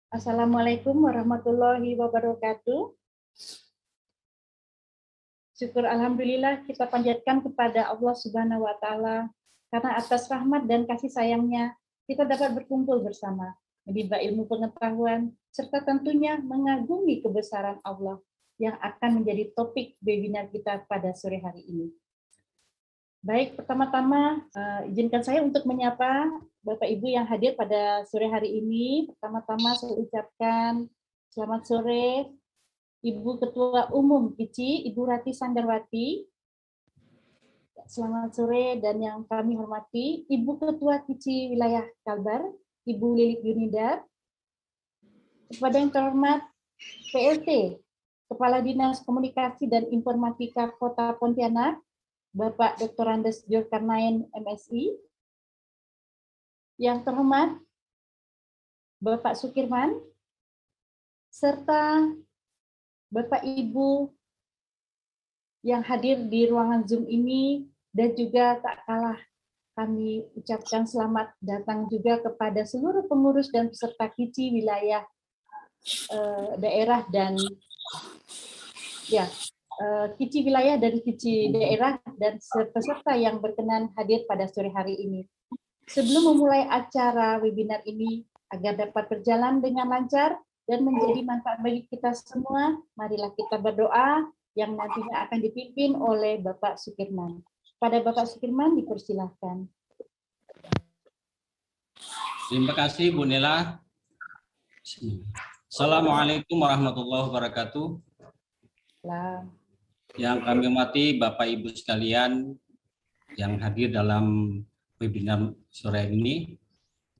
Assalamualaikum warahmatullahi wabarakatuh. Syukur alhamdulillah kita panjatkan kepada Allah Subhanahu wa taala karena atas rahmat dan kasih sayangnya kita dapat berkumpul bersama, menimba ilmu pengetahuan serta tentunya mengagumi kebesaran Allah yang akan menjadi topik webinar kita pada sore hari ini. Baik, pertama-tama izinkan saya untuk menyapa Bapak Ibu yang hadir pada sore hari ini. Pertama-tama saya ucapkan selamat sore Ibu Ketua Umum KICI, Ibu Rati Sandarwati. Selamat sore dan yang kami hormati Ibu Ketua KICI Wilayah Kalbar, Ibu Lilik Yunida. Kepada yang terhormat PLT, Kepala Dinas Komunikasi dan Informatika Kota Pontianak, Bapak Dr. Andes Zulkarnain MSI. Yang terhormat Bapak Sukirman, serta Bapak Ibu yang hadir di ruangan Zoom ini, dan juga tak kalah kami ucapkan selamat datang juga kepada seluruh pengurus dan peserta KICI wilayah daerah dan KICI wilayah dan KICI daerah dan peserta yang berkenan hadir pada sore hari ini. Sebelum memulai acara webinar ini agar dapat berjalan dengan lancar dan menjadi manfaat bagi kita semua, marilah kita berdoa yang nantinya akan dipimpin oleh Bapak Sukirman. Pada Bapak Sukirman dipersilahkan. Terima kasih Bu Nela. Assalamualaikum warahmatullahi wabarakatuh. Yang kami hormati Bapak Ibu sekalian yang hadir dalam webinar sore ini,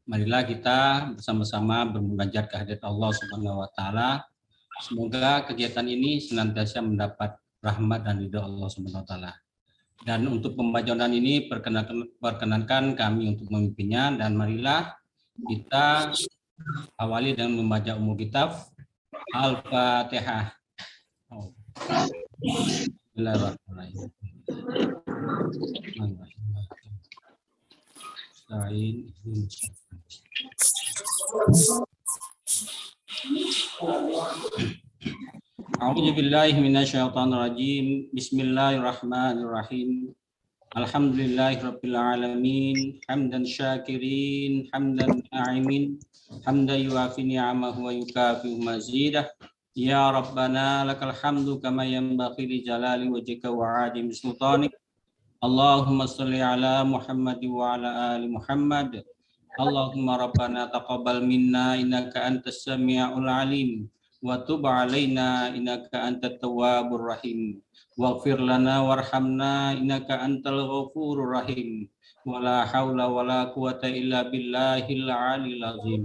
marilah kita bersama-sama bermunajat kehadirat Allah Subhanahu wa taala. Semoga kegiatan ini senantiasa mendapat rahmat dan ridha Allah Subhanahu wa taala. Dan untuk pembacaan ini perkenankan kami untuk memimpinnya, dan marilah kita awali dengan membaca umum kitab Al-Fatihah. Bismillahirrahmanirrahim. A'udzu billahi minasyaitonir rajim. Bismillahirrahmanirrahim. Alhamdulillahirabbil alamin, hamdan syakirin, hamdan na'imin, hamdan yuafi ni'amahu wa yukafi mazidah. Ya Rabbana lakal hamdu kama yanbaghi li jalali wajhika wa 'azimi sultanik. Allahumma shalli ala Muhammad wa ala ali Muhammad. Allahumma rabbana taqabbal minna innaka antas samiul alim wa tub alaina innaka antat tawwabur rahim. Waghfir lana warhamna innaka antal ghafurur rahim. Wala haula wala quwata illa billahil aliyil azim.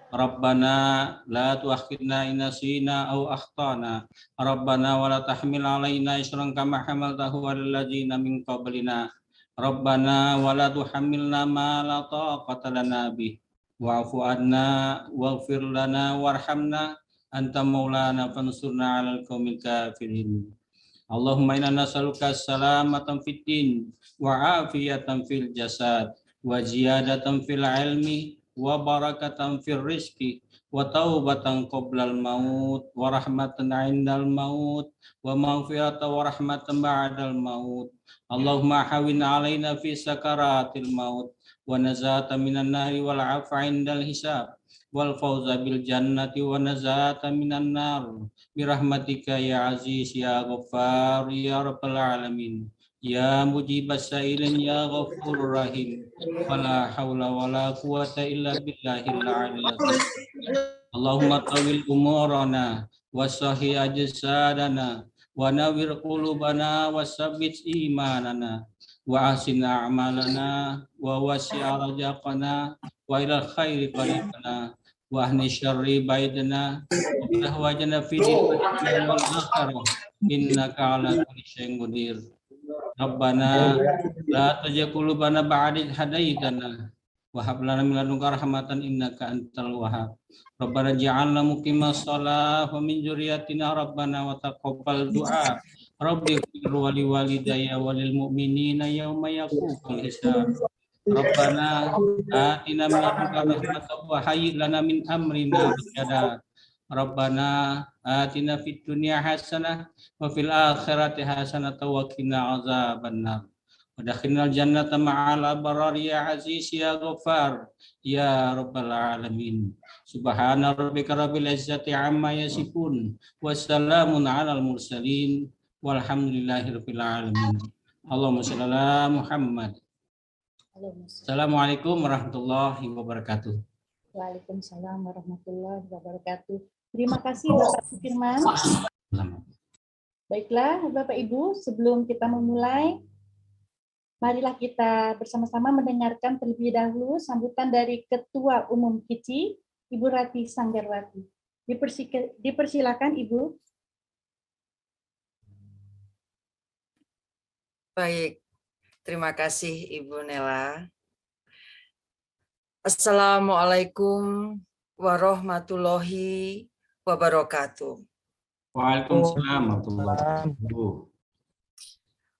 Rabbana la tuakhidna in nasina aw akhtana. Rabbana wala tahmil alaina isran kama hamaltahu 'alal ladzina min qablina. Rabbana wala tuhammilna ma la taqata lana bih. Wa'fu 'anna waghfir lana warhamna anta maulana fansurna 'alal qaumil kafirin. Allahumma inna nas'aluka salamatan fid din wa afiyatan fil jasad wa ziyadatan fil ilmi wa barakatan fil rizqi wa taubatan qoblal maut wa rahmatan 'indal maut wa maghfiratan wa rahmatan ba'dal maut. Allahumma hawwin 'alaina fi sakaratil maut wa nazata minan nari wal 'afwa 'indal hisab wal fawza bil jannati wa nazata minan nar birahmatika ya aziz ya ghaffar ya rabbal alamin ya mujibas sailin ya ghafurur rahim wala haula wala quwata illa billahil aliyil azim. Allahumma tawil umurana wa sahih ajsadana wa nawwir qulubana wa sabbit imanana wa ahsin a'malana wa wasi' arzaqana wa ilal khairi qaribana wa ahni syarri baidana wa wajana fi dunya wal akhirah innaka ala kulli syai'in qadir. Rabbana la tuzigh qulubana ba'da idh hadaitana wa hab lana min ladunka rahmatan innaka antal wahhab. Rabbana ja'alna muqimas shalah wa min dzurriyyatina rabbana wa taqabbal du'a. Rabbi ighfir wa li walidayya wa lil mu'minina yauma yaqumul hisab. Rabbana atina min ladunka rahmatan wa hayyi lana min amrina rashada. Rabbana atina fid dunya hasanah wa fil akhirati hasanah wa qina azabannar. Wa dakhlilnal jannata ma'al abrar ya aziz ya ghaffar ya rabbal alamin. Subhana rabbika rabbil izzati amma yasifun wa salamun 'alal mursalin walhamdulillahi rabbil alamin. Allahumma shalli ala Muhammad. Assalamualaikum warahmatullahi wabarakatuh. Waalaikumsalam warahmatullahi wabarakatuh. Terima kasih Bapak Sukirman. Baiklah Bapak Ibu, sebelum kita memulai, marilah kita bersama-sama mendengarkan terlebih dahulu sambutan dari Ketua Umum KICI, Ibu Rati Sanggarwati. Dipersilakan Ibu. Baik. Terima kasih Ibu Nela. Assalamualaikum warahmatullahi wabarakatuh. Waalaikumsalam warahmatullahi wabarakatuh.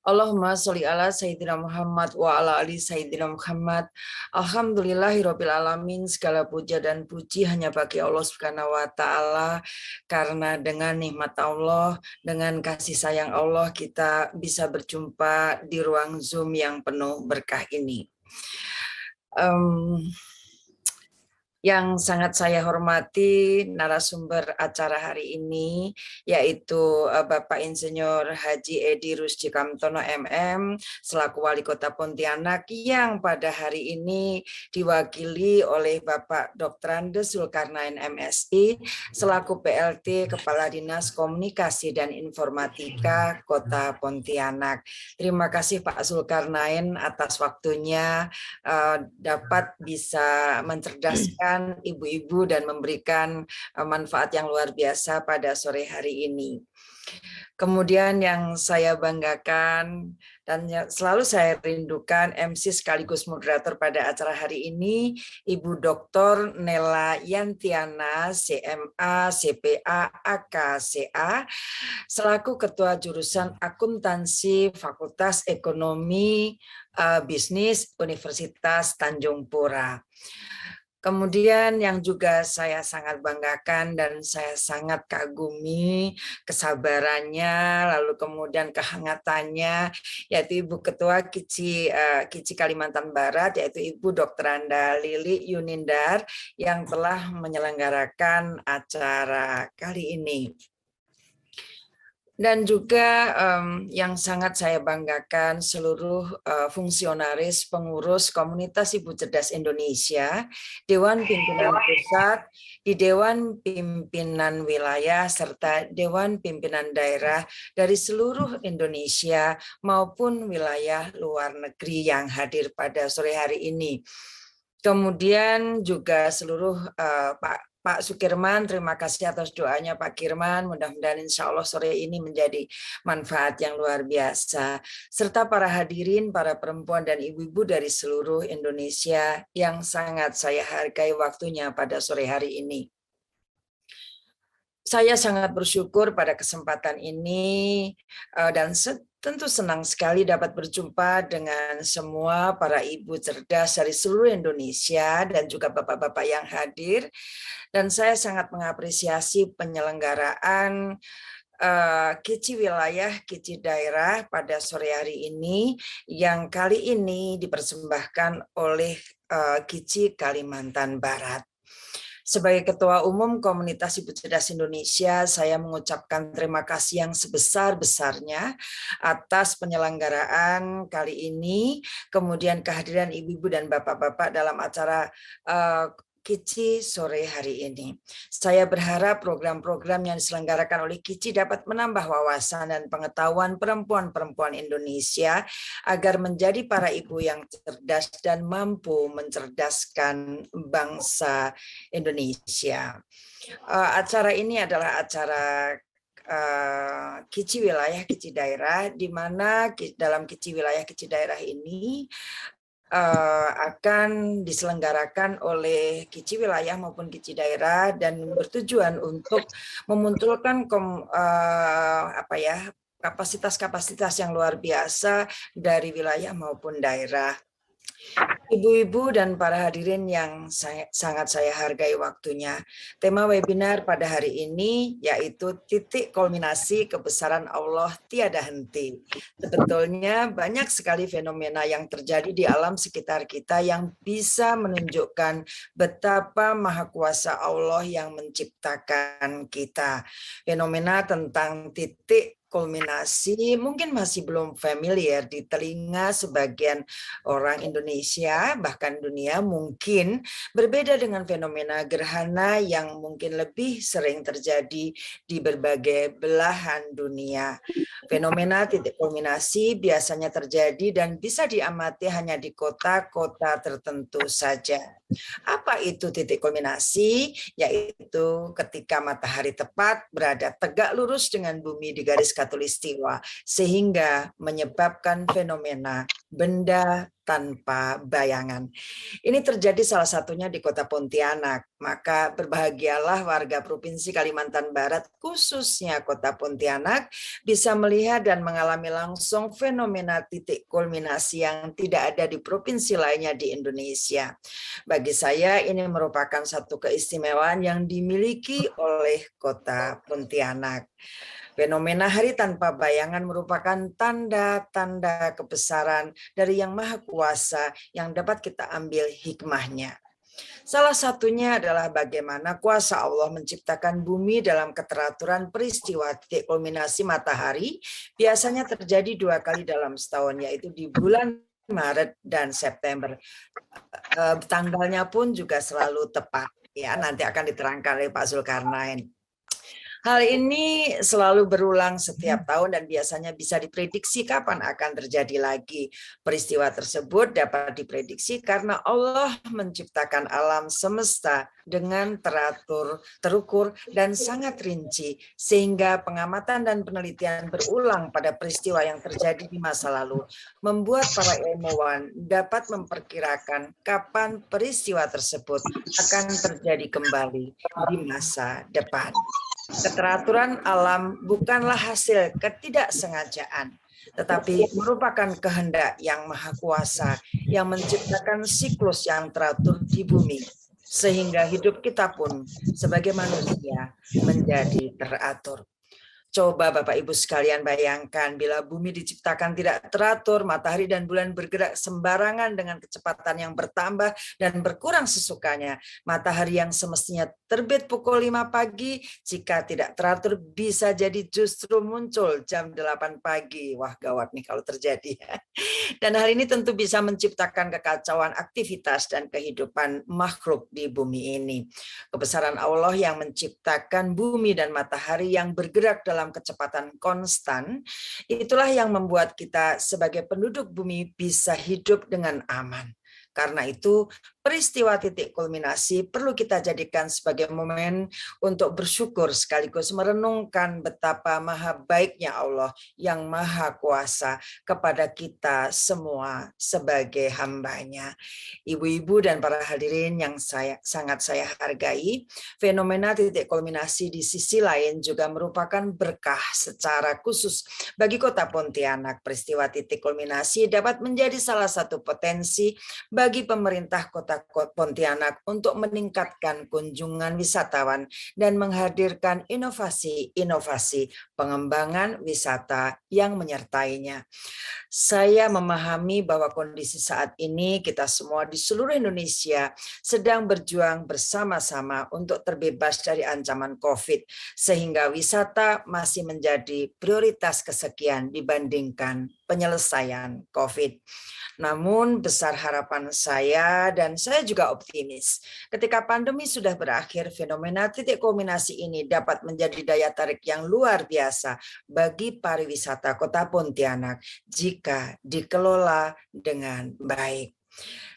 Allahumma sholli ala Sayyidina Muhammad wa ala ali Sayyidina Muhammad. Alhamdulillahirabbil alamin. Segala puja dan puji hanya bagi Allah Subhanahu wa taala, karena dengan nikmat Allah, dengan kasih sayang Allah kita bisa berjumpa di ruang Zoom yang penuh berkah ini. Yang sangat saya hormati narasumber acara hari ini, yaitu Bapak Insinyur Haji Edi Rusdi Kamtono MM, selaku Wali Kota Pontianak, yang pada hari ini diwakili oleh Bapak Dr. Andes Zulkarnain MSI, selaku PLT Kepala Dinas Komunikasi dan Informatika Kota Pontianak. Terima kasih Pak Zulkarnain atas waktunya, dapat bisa mencerdaskan ibu-ibu dan memberikan manfaat yang luar biasa pada sore hari ini. Kemudian yang saya banggakan dan selalu saya rindukan MC sekaligus moderator pada acara hari ini, Ibu Dr. Nela Yantiana, CMA, CPA, AKCA, selaku Ketua Jurusan Akuntansi Fakultas Ekonomi Bisnis Universitas Tanjung Pura. Kemudian yang juga saya sangat banggakan dan saya sangat kagumi kesabarannya, lalu kemudian kehangatannya, yaitu Ibu Ketua KICI Kalimantan Barat, yaitu Ibu Dr. Anda Lili Yunindar, yang telah menyelenggarakan acara kali ini. Dan juga yang sangat saya banggakan seluruh fungsionaris pengurus komunitas Ibu Cerdas Indonesia, Dewan Pimpinan Pusat, di Dewan Pimpinan Wilayah, serta Dewan Pimpinan Daerah dari seluruh Indonesia maupun wilayah luar negeri yang hadir pada sore hari ini. Kemudian juga seluruh Pak Sukirman, terima kasih atas doanya Pak Kirman, mudah-mudahan insya Allah sore ini menjadi manfaat yang luar biasa. Serta para hadirin, para perempuan dan ibu-ibu dari seluruh Indonesia yang sangat saya hargai waktunya pada sore hari ini. Saya sangat bersyukur pada kesempatan ini dan tentu senang sekali dapat berjumpa dengan semua para ibu cerdas dari seluruh Indonesia dan juga bapak-bapak yang hadir. Dan saya sangat mengapresiasi penyelenggaraan KICI wilayah, KICI daerah pada sore hari ini yang kali ini dipersembahkan oleh KICI Kalimantan Barat. Sebagai Ketua Umum Komunitas Ibu Cerdas Indonesia, saya mengucapkan terima kasih yang sebesar-besarnya atas penyelenggaraan kali ini, kemudian kehadiran ibu-ibu dan bapak-bapak dalam acara KICI sore hari ini. Saya berharap program-program yang diselenggarakan oleh KICI dapat menambah wawasan dan pengetahuan perempuan-perempuan Indonesia agar menjadi para ibu yang cerdas dan mampu mencerdaskan bangsa Indonesia. Acara ini adalah acara KICI wilayah, KICI daerah, di mana dalam KICI wilayah, KICI daerah ini akan diselenggarakan oleh KICI wilayah maupun KICI daerah dan bertujuan untuk memunculkan kapasitas-kapasitas yang luar biasa dari wilayah maupun daerah. Ibu-ibu dan para hadirin yang sangat saya hargai waktunya. Tema webinar pada hari ini yaitu titik kulminasi kebesaran Allah tiada henti. Sebetulnya banyak sekali fenomena yang terjadi di alam sekitar kita yang bisa menunjukkan betapa maha kuasa Allah yang menciptakan kita. Fenomena tentang titik kulminasi mungkin masih belum familiar di telinga sebagian orang Indonesia, bahkan dunia, mungkin berbeda dengan fenomena gerhana yang mungkin lebih sering terjadi di berbagai belahan dunia. Fenomena titik kulminasi biasanya terjadi dan bisa diamati hanya di kota-kota tertentu saja. Apa itu titik kulminasi? Yaitu ketika matahari tepat berada tegak lurus dengan bumi di garis khatulistiwa, sehingga menyebabkan fenomena benda tanpa bayangan. Ini terjadi salah satunya di kota Pontianak. Maka berbahagialah warga Provinsi Kalimantan Barat, khususnya kota Pontianak, bisa melihat dan mengalami langsung fenomena titik kulminasi yang tidak ada di provinsi lainnya di Indonesia. Bagi saya ini merupakan satu keistimewaan yang dimiliki oleh kota Pontianak. Fenomena hari tanpa bayangan merupakan tanda-tanda kebesaran dari Yang Maha Kuasa yang dapat kita ambil hikmahnya. Salah satunya adalah bagaimana kuasa Allah menciptakan bumi dalam keteraturan peristiwa titik kulminasi matahari biasanya terjadi 2 kali dalam setahun, yaitu di bulan Maret dan September. Tanggalnya pun juga selalu tepat. Ya, nanti akan diterangkan oleh Pak Zulkarnain. Hal ini selalu berulang setiap tahun dan biasanya bisa diprediksi kapan akan terjadi lagi. Peristiwa tersebut dapat diprediksi karena Allah menciptakan alam semesta dengan teratur, terukur, dan sangat rinci, sehingga pengamatan dan penelitian berulang pada peristiwa yang terjadi di masa lalu membuat para ilmuwan dapat memperkirakan kapan peristiwa tersebut akan terjadi kembali di masa depan. Keteraturan alam bukanlah hasil ketidaksengajaan, tetapi merupakan kehendak yang maha kuasa yang menciptakan siklus yang teratur di bumi, sehingga hidup kita pun sebagai manusia menjadi teratur. Coba Bapak Ibu sekalian bayangkan bila bumi diciptakan tidak teratur, matahari dan bulan bergerak sembarangan dengan kecepatan yang bertambah dan berkurang sesukanya. Matahari yang semestinya terbit pukul 5 pagi, jika tidak teratur bisa jadi justru muncul jam 8 pagi. Wah, gawat nih kalau terjadi. Dan hal ini tentu bisa menciptakan kekacauan aktivitas dan kehidupan makhluk di bumi ini. Kebesaran Allah yang menciptakan bumi dan matahari yang bergerak dalam kecepatan konstan, itulah yang membuat kita sebagai penduduk bumi bisa hidup dengan aman. Karena itu, peristiwa titik kulminasi perlu kita jadikan sebagai momen untuk bersyukur sekaligus merenungkan betapa maha baiknya Allah yang maha kuasa kepada kita semua sebagai hamba-Nya. Ibu-ibu dan para hadirin yang sangat saya hargai, fenomena titik kulminasi di sisi lain juga merupakan berkah secara khusus bagi kota Pontianak. Peristiwa titik kulminasi dapat menjadi salah satu potensi bagi pemerintah kota Pontianak untuk meningkatkan kunjungan wisatawan dan menghadirkan inovasi-inovasi pengembangan wisata yang menyertainya. Saya memahami bahwa kondisi saat ini kita semua di seluruh Indonesia sedang berjuang bersama-sama untuk terbebas dari ancaman COVID, sehingga wisata masih menjadi prioritas kesekian dibandingkan penyelesaian COVID. Namun besar harapan saya dan saya juga optimis. Ketika pandemi sudah berakhir, fenomena titik kulminasi ini dapat menjadi daya tarik yang luar biasa bagi pariwisata kota Pontianak jika dikelola dengan baik.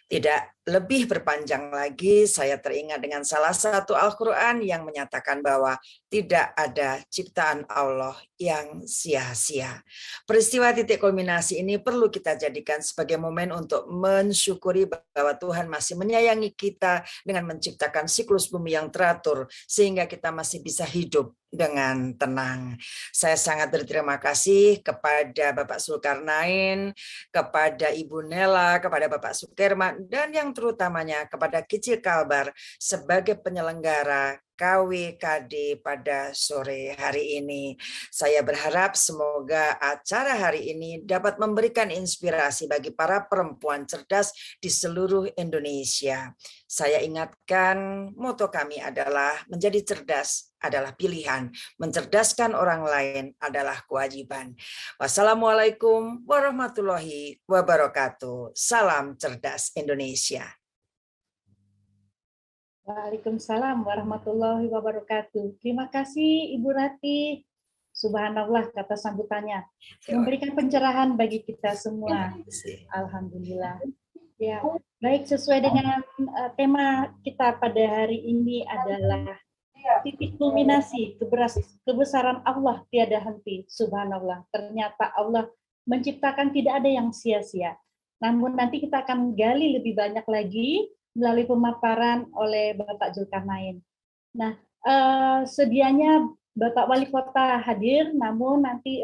Tidak lebih berpanjang lagi, saya teringat dengan salah satu Al-Quran yang menyatakan bahwa tidak ada ciptaan Allah yang sia-sia. Peristiwa titik kulminasi ini perlu kita jadikan sebagai momen untuk mensyukuri bahwa Tuhan masih menyayangi kita dengan menciptakan siklus bumi yang teratur, sehingga kita masih bisa hidup dengan tenang. Saya sangat berterima kasih kepada Bapak Zulkarnain, kepada Ibu Nela, kepada Bapak Sukirman, dan yang terutamanya kepada Kicil Kalbar sebagai penyelenggara KWKD pada sore hari ini. Saya berharap semoga acara hari ini dapat memberikan inspirasi bagi para perempuan cerdas di seluruh Indonesia. Saya ingatkan, moto kami adalah menjadi cerdas adalah pilihan, mencerdaskan orang lain adalah kewajiban. Wassalamualaikum warahmatullahi wabarakatuh. Salam cerdas Indonesia. Waalaikumsalam warahmatullahi wabarakatuh. Terima kasih Ibu Rati. Subhanallah kata sambutannya. Memberikan pencerahan bagi kita semua. Alhamdulillah. Ya, baik, sesuai dengan tema kita pada hari ini adalah titik kulminasi kebesaran Allah tiada henti. Subhanallah. Ternyata Allah menciptakan tidak ada yang sia-sia. Namun nanti kita akan gali lebih banyak lagi melalui pemaparan oleh Bapak Zulkarnain. Nah, sedianya Bapak Wali Kota hadir, namun nanti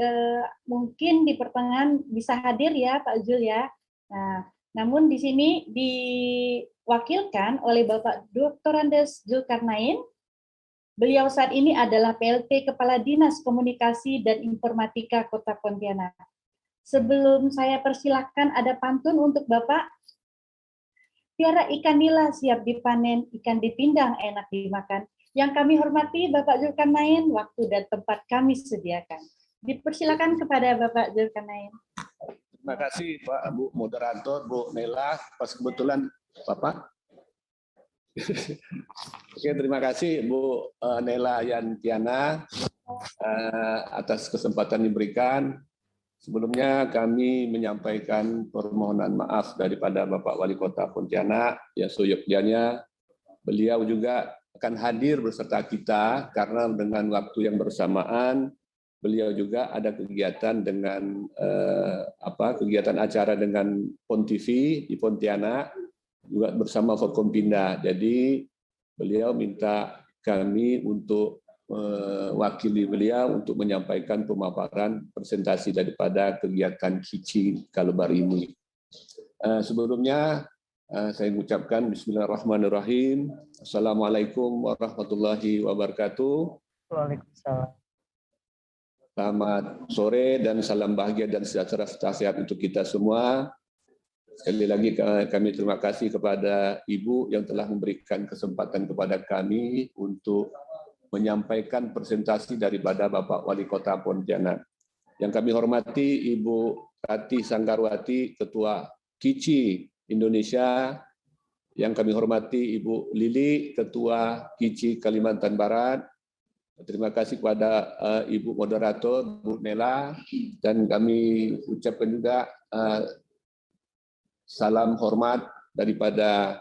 mungkin di pertengahan bisa hadir ya Pak Zul ya. Nah, namun di sini diwakilkan oleh Bapak Dr. Andes Zulkarnain. Beliau saat ini adalah PLT Kepala Dinas Komunikasi dan Informatika Kota Pontianak. Sebelum saya persilahkan ada pantun untuk Bapak. Tiara ikan nila siap dipanen, ikan dipindang enak dimakan. Yang kami hormati Bapak Zulkarnain, waktu dan tempat kami sediakan. Dipersilakan kepada Bapak Zulkarnain. Terima kasih Pak Bu Moderator, Bu Nela, pas kebetulan Bapak. Oke, terima kasih Bu Nela Yantiana atas kesempatan diberikan. Sebelumnya kami menyampaikan permohonan maaf daripada Bapak Wali Kota Pontianak, ya seyogyanya beliau juga akan hadir beserta kita karena dengan waktu yang bersamaan beliau juga ada kegiatan dengan kegiatan acara dengan PON TV di Pontianak juga bersama Forkompinda. Jadi beliau minta kami untuk mewakili beliau untuk menyampaikan pemaparan presentasi daripada kegiatan KICI Kalbar ini. Sebelumnya saya mengucapkan Bismillahirrahmanirrahim. Assalamualaikum warahmatullahi wabarakatuh. Waalaikumsalam. Selamat sore dan salam bahagia dan sejahtera untuk kita semua. Sekali lagi kami terima kasih kepada Ibu yang telah memberikan kesempatan kepada kami untuk menyampaikan presentasi daripada Bapak Wali Kota Pontianak. Yang kami hormati Ibu Rati Sanggarwati, Ketua KICI Indonesia. Yang kami hormati Ibu Lili, Ketua KICI Kalimantan Barat. Terima kasih kepada Ibu Moderator, Bu Nela. Dan kami ucapkan juga salam hormat daripada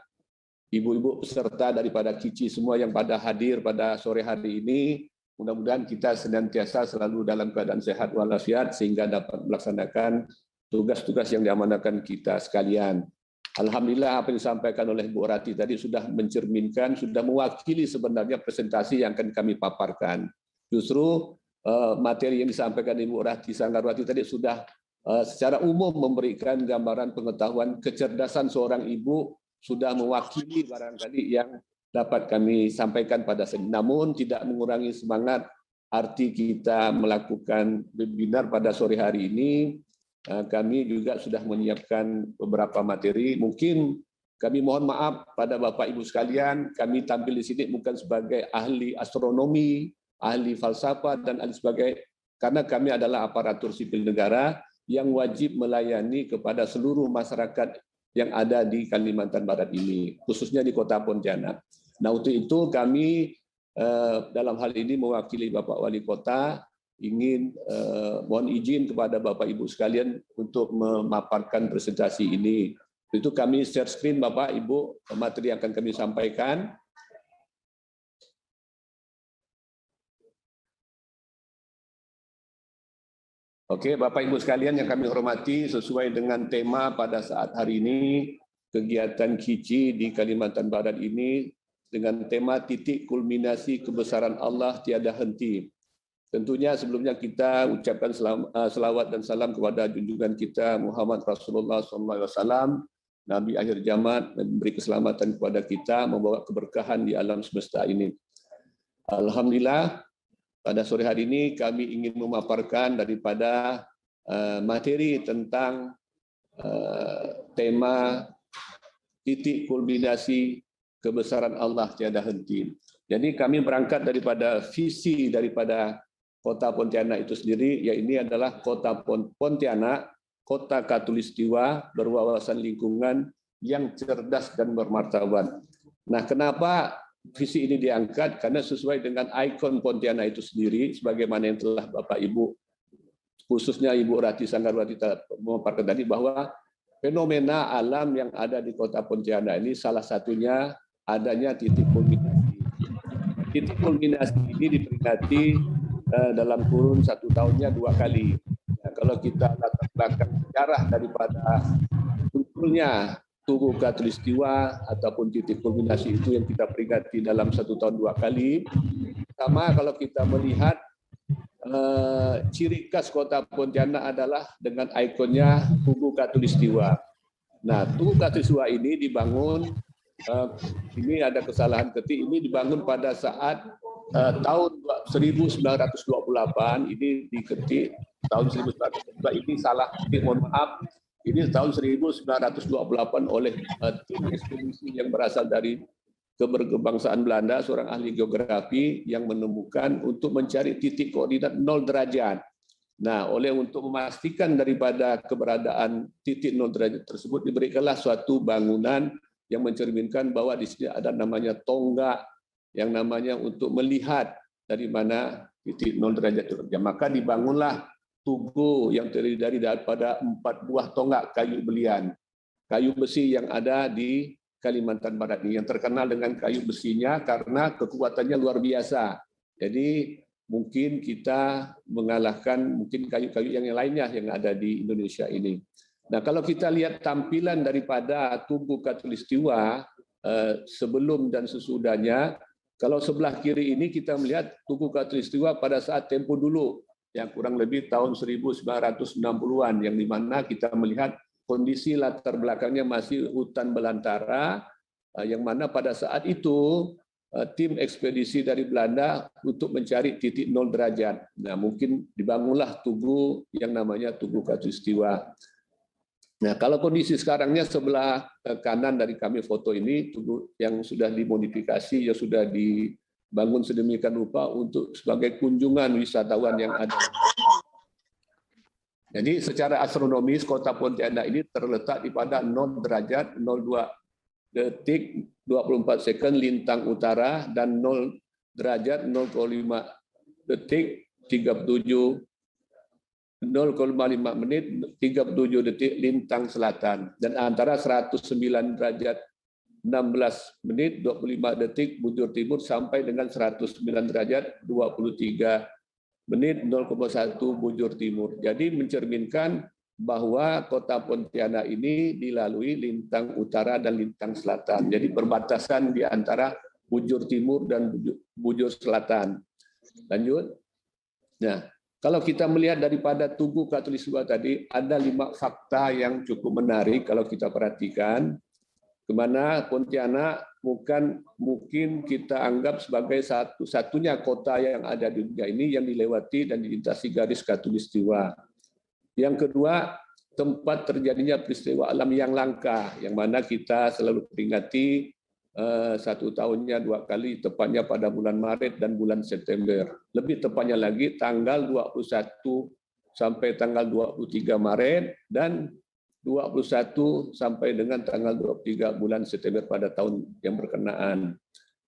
ibu-ibu peserta daripada KICI semua yang pada hadir pada sore hari ini. Mudah-mudahan kita senantiasa selalu dalam keadaan sehat walafiat sehingga dapat melaksanakan tugas-tugas yang diamanahkan kita sekalian. Alhamdulillah apa yang disampaikan oleh Bu Rati tadi sudah mencerminkan, sudah mewakili sebenarnya presentasi yang akan kami paparkan. Justru materi yang disampaikan Ibu Rati Sanggarwati tadi sudah secara umum memberikan gambaran pengetahuan kecerdasan seorang ibu, sudah mewakili barangkali yang dapat kami sampaikan pada sini. Namun tidak mengurangi semangat arti kita melakukan webinar pada sore hari ini. Kami juga sudah menyiapkan beberapa materi. Mungkin kami mohon maaf pada Bapak Ibu sekalian, kami tampil di sini bukan sebagai ahli astronomi, ahli falsafah, dan ahli sebagai, karena kami adalah aparatur sipil negara yang wajib melayani kepada seluruh masyarakat yang ada di Kalimantan Barat ini, khususnya di Kota Pontianak. Nah, untuk itu kami dalam hal ini mewakili Bapak Wali Kota ingin mohon izin kepada Bapak Ibu sekalian untuk memaparkan presentasi ini. Itu kami share screen Bapak Ibu materi yang akan kami sampaikan. Oke, Bapak Ibu sekalian yang kami hormati, sesuai dengan tema pada saat hari ini, kegiatan KICI di Kalimantan Barat ini dengan tema titik kulminasi kebesaran Allah tiada henti. Tentunya sebelumnya kita ucapkan selawat dan salam kepada junjungan kita Muhammad Rasulullah SAW, Nabi akhir zaman, memberi keselamatan kepada kita, membawa keberkahan di alam semesta ini. Alhamdulillah, pada sore hari ini kami ingin memaparkan daripada materi tentang tema titik kulminasi kebesaran Allah tiada henti. Jadi kami berangkat daripada visi daripada Kota Pontianak itu sendiri, ya ini adalah Kota Pontianak, kota Katulistiwa berwawasan lingkungan yang cerdas dan bermartabat. Nah, kenapa visi ini diangkat? Karena sesuai dengan ikon Pontianak itu sendiri, sebagaimana yang telah Bapak Ibu, khususnya Ibu Rati Sanggarwati memaparkan tadi, bahwa fenomena alam yang ada di Kota Pontianak ini salah satunya adanya titik kulminasi. Titik kulminasi ini diperingati dalam kurun 1 tahunnya 2 kali. Nah, kalau kita latar belakang sejarah daripada munculnya Tugu Katulistiwa ataupun titik kulminasi itu yang kita peringati dalam 1 tahun 2 kali. Pertama, kalau kita melihat ciri khas Kota Pontianak adalah dengan ikonnya Tugu Katulistiwa. Nah, Tugu Katulistiwa ini dibangun, ini ada kesalahan ketik, ini dibangun pada saat tahun 1928, ini diketik tahun 1928, ini salah ketik, mohon maaf. Ini tahun 1928 oleh tim ekspedisi yang berasal dari keberkebangsaan Belanda, seorang ahli geografi yang menemukan untuk mencari titik koordinat 0 derajat. Nah, untuk memastikan daripada keberadaan titik 0 derajat tersebut, diberikanlah suatu bangunan yang mencerminkan bahwa di sini ada namanya tonggak, yang namanya untuk melihat dari mana titik 0 derajat itu. Maka dibangunlah tugu yang terdiri daripada 4 buah tonggak kayu belian, kayu besi yang ada di Kalimantan Barat ini, yang terkenal dengan kayu besinya karena kekuatannya luar biasa. Jadi mungkin kita mengalahkan mungkin kayu-kayu yang lainnya yang ada di Indonesia ini. Nah, kalau kita lihat tampilan daripada Tugu Katulistiwa sebelum dan sesudahnya, kalau sebelah kiri ini kita melihat Tugu Katulistiwa pada saat tempo dulu, yang kurang lebih tahun 1960-an, yang dimana kita melihat kondisi latar belakangnya masih hutan belantara, yang mana pada saat itu tim ekspedisi dari Belanda untuk mencari titik 0 derajat. Nah, mungkin dibangunlah tugu yang namanya Tugu Katulistiwa. Nah, kalau kondisi sekarangnya sebelah kanan dari kami foto ini, tugu yang sudah dimodifikasi, yang sudah dibangun sedemikian rupa untuk sebagai kunjungan wisatawan yang ada. Jadi secara astronomis Kota Pontianak ini terletak di pada 0 derajat 02 detik 24 second lintang utara dan 0 derajat 0,5 detik 0,5 menit 37 detik lintang selatan, dan antara 109 derajat 16 menit 25 detik bujur timur sampai dengan 109 derajat 23 menit 0,1 bujur timur. Jadi mencerminkan bahwa Kota Pontianak ini dilalui lintang utara dan lintang selatan. Jadi perbatasan di antara bujur timur dan bujur selatan. Lanjut. Nah, kalau kita melihat daripada Tugu Katulistiwa tadi, ada 5 fakta yang cukup menarik kalau kita perhatikan, kemana Pontianak mungkin kita anggap sebagai satu-satunya kota yang ada di dunia ini yang dilewati dan dilintasi garis Katulistiwa. Yang kedua, tempat terjadinya peristiwa alam yang langka, yang mana kita selalu peringati 1 tahunnya 2 kali, tepatnya pada bulan Maret dan bulan September. Lebih tepatnya lagi tanggal 21 sampai tanggal 23 Maret dan 21 sampai dengan tanggal 23 bulan September pada tahun yang berkenaan.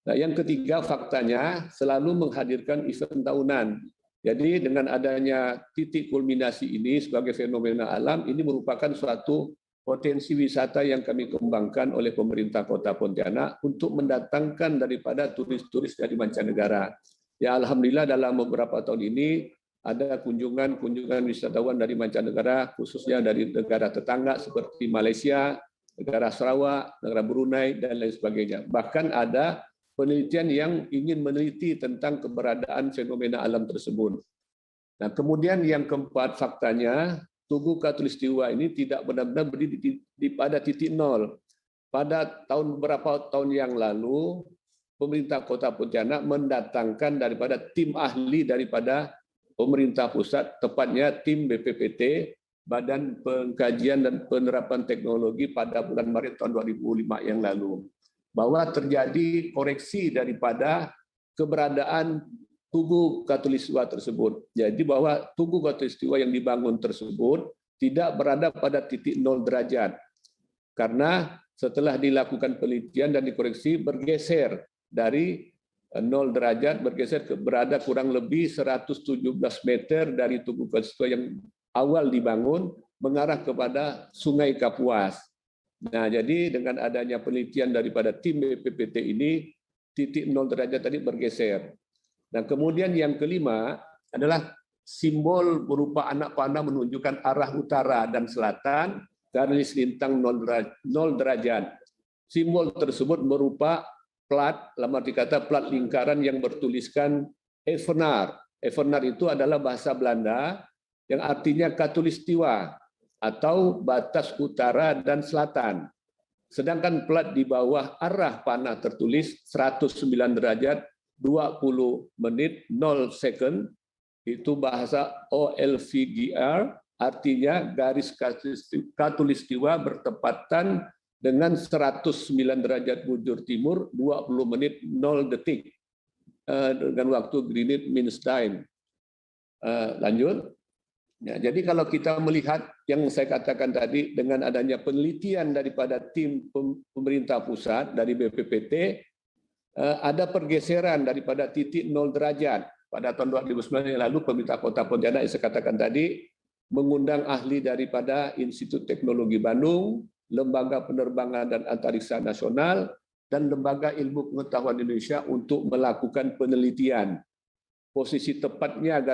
Nah, yang ketiga faktanya selalu menghadirkan event tahunan. Jadi dengan adanya titik kulminasi ini sebagai fenomena alam, ini merupakan suatu potensi wisata yang kami kembangkan oleh pemerintah Kota Pontianak untuk mendatangkan daripada turis-turis dari mancanegara. Ya, alhamdulillah dalam beberapa tahun ini ada kunjungan wisatawan dari mancanegara, khususnya dari negara tetangga seperti Malaysia, negara Sarawak, negara Brunei, dan lain sebagainya. Bahkan ada penelitian yang ingin meneliti tentang keberadaan fenomena alam tersebut. Nah, kemudian yang keempat faktanya, Tugu Katulistiwa ini tidak benar-benar berdiri pada titik nol. Pada beberapa tahun yang lalu, pemerintah Kota Pontianak mendatangkan daripada tim ahli daripada pemerintah pusat, tepatnya tim BPPT, Badan Pengkajian dan Penerapan Teknologi, pada bulan Maret tahun 2005 yang lalu, bahwa terjadi koreksi daripada keberadaan Tugu Katulistiwa tersebut. Jadi bahwa Tugu Katulistiwa yang dibangun tersebut tidak berada pada titik 0 derajat. Karena setelah dilakukan penelitian dan dikoreksi, bergeser dari 0 derajat, bergeser berada kurang lebih 117 meter dari Tugu Katulistiwa yang awal dibangun, mengarah kepada Sungai Kapuas. Nah, jadi dengan adanya penelitian daripada tim BPPT ini, titik 0 derajat tadi bergeser. Dan kemudian yang kelima adalah simbol berupa anak panah menunjukkan arah utara dan selatan, garis lintang 0 derajat. Simbol tersebut berupa plat, dalam arti kata plat lingkaran yang bertuliskan Evenaar. Evenaar itu adalah bahasa Belanda yang artinya Katulistiwa atau batas utara dan selatan. Sedangkan plat di bawah arah panah tertulis 109 derajat 20 menit 0 second, itu bahasa OLVGR, artinya garis Katulistiwa bertepatan dengan 109 derajat bujur timur 20 menit 0 detik dengan waktu Greenwich Mean Time. Lanjut. Ya, jadi kalau kita melihat yang saya katakan tadi, dengan adanya penelitian daripada tim pemerintah pusat dari BPPT, ada pergeseran daripada titik 0 derajat. Pada tahun 2009 yang lalu, pemerintah Kota Pontianak yang saya katakan tadi mengundang ahli daripada Institut Teknologi Bandung, Lembaga Penerbangan dan Antariksa Nasional, dan Lembaga Ilmu Pengetahuan Indonesia untuk melakukan penelitian posisi tepatnya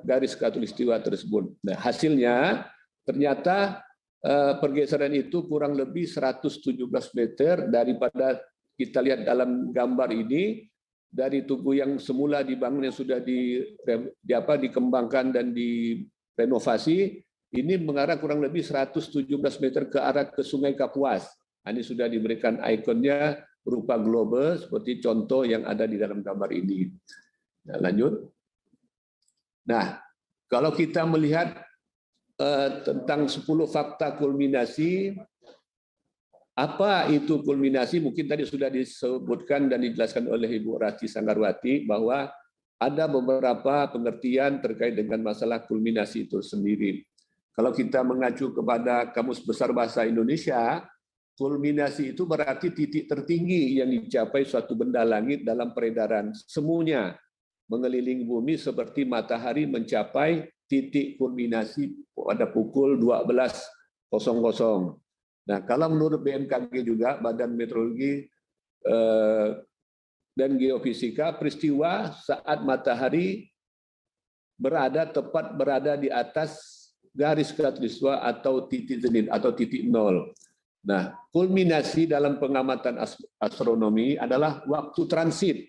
garis Katulistiwa tersebut. Nah, hasilnya ternyata pergeseran itu kurang lebih 117 meter daripada kita lihat dalam gambar ini, dari tugu yang semula dibangun yang sudah dikembangkan dan direnovasi, ini mengarah kurang lebih 117 meter ke arah ke Sungai Kapuas. Ini sudah diberikan ikonnya berupa globe seperti contoh yang ada di dalam gambar ini. Nah, lanjut. Nah, kalau kita melihat tentang 10 fakta kulminasi, apa itu kulminasi? Mungkin tadi sudah disebutkan dan dijelaskan oleh Ibu Rati Sanggarwati bahwa ada beberapa pengertian terkait dengan masalah kulminasi itu sendiri. Kalau kita mengacu kepada Kamus Besar Bahasa Indonesia, kulminasi itu berarti titik tertinggi yang dicapai suatu benda langit dalam peredaran semuanya mengelilingi bumi seperti matahari mencapai titik kulminasi pada pukul 12.00. Nah, kalau menurut BMKG juga, Badan Meteorologi dan Geofisika, peristiwa saat matahari tepat berada di atas garis Katulistiwa atau titik zenit atau titik 0. Nah, kulminasi dalam pengamatan astronomi adalah waktu transit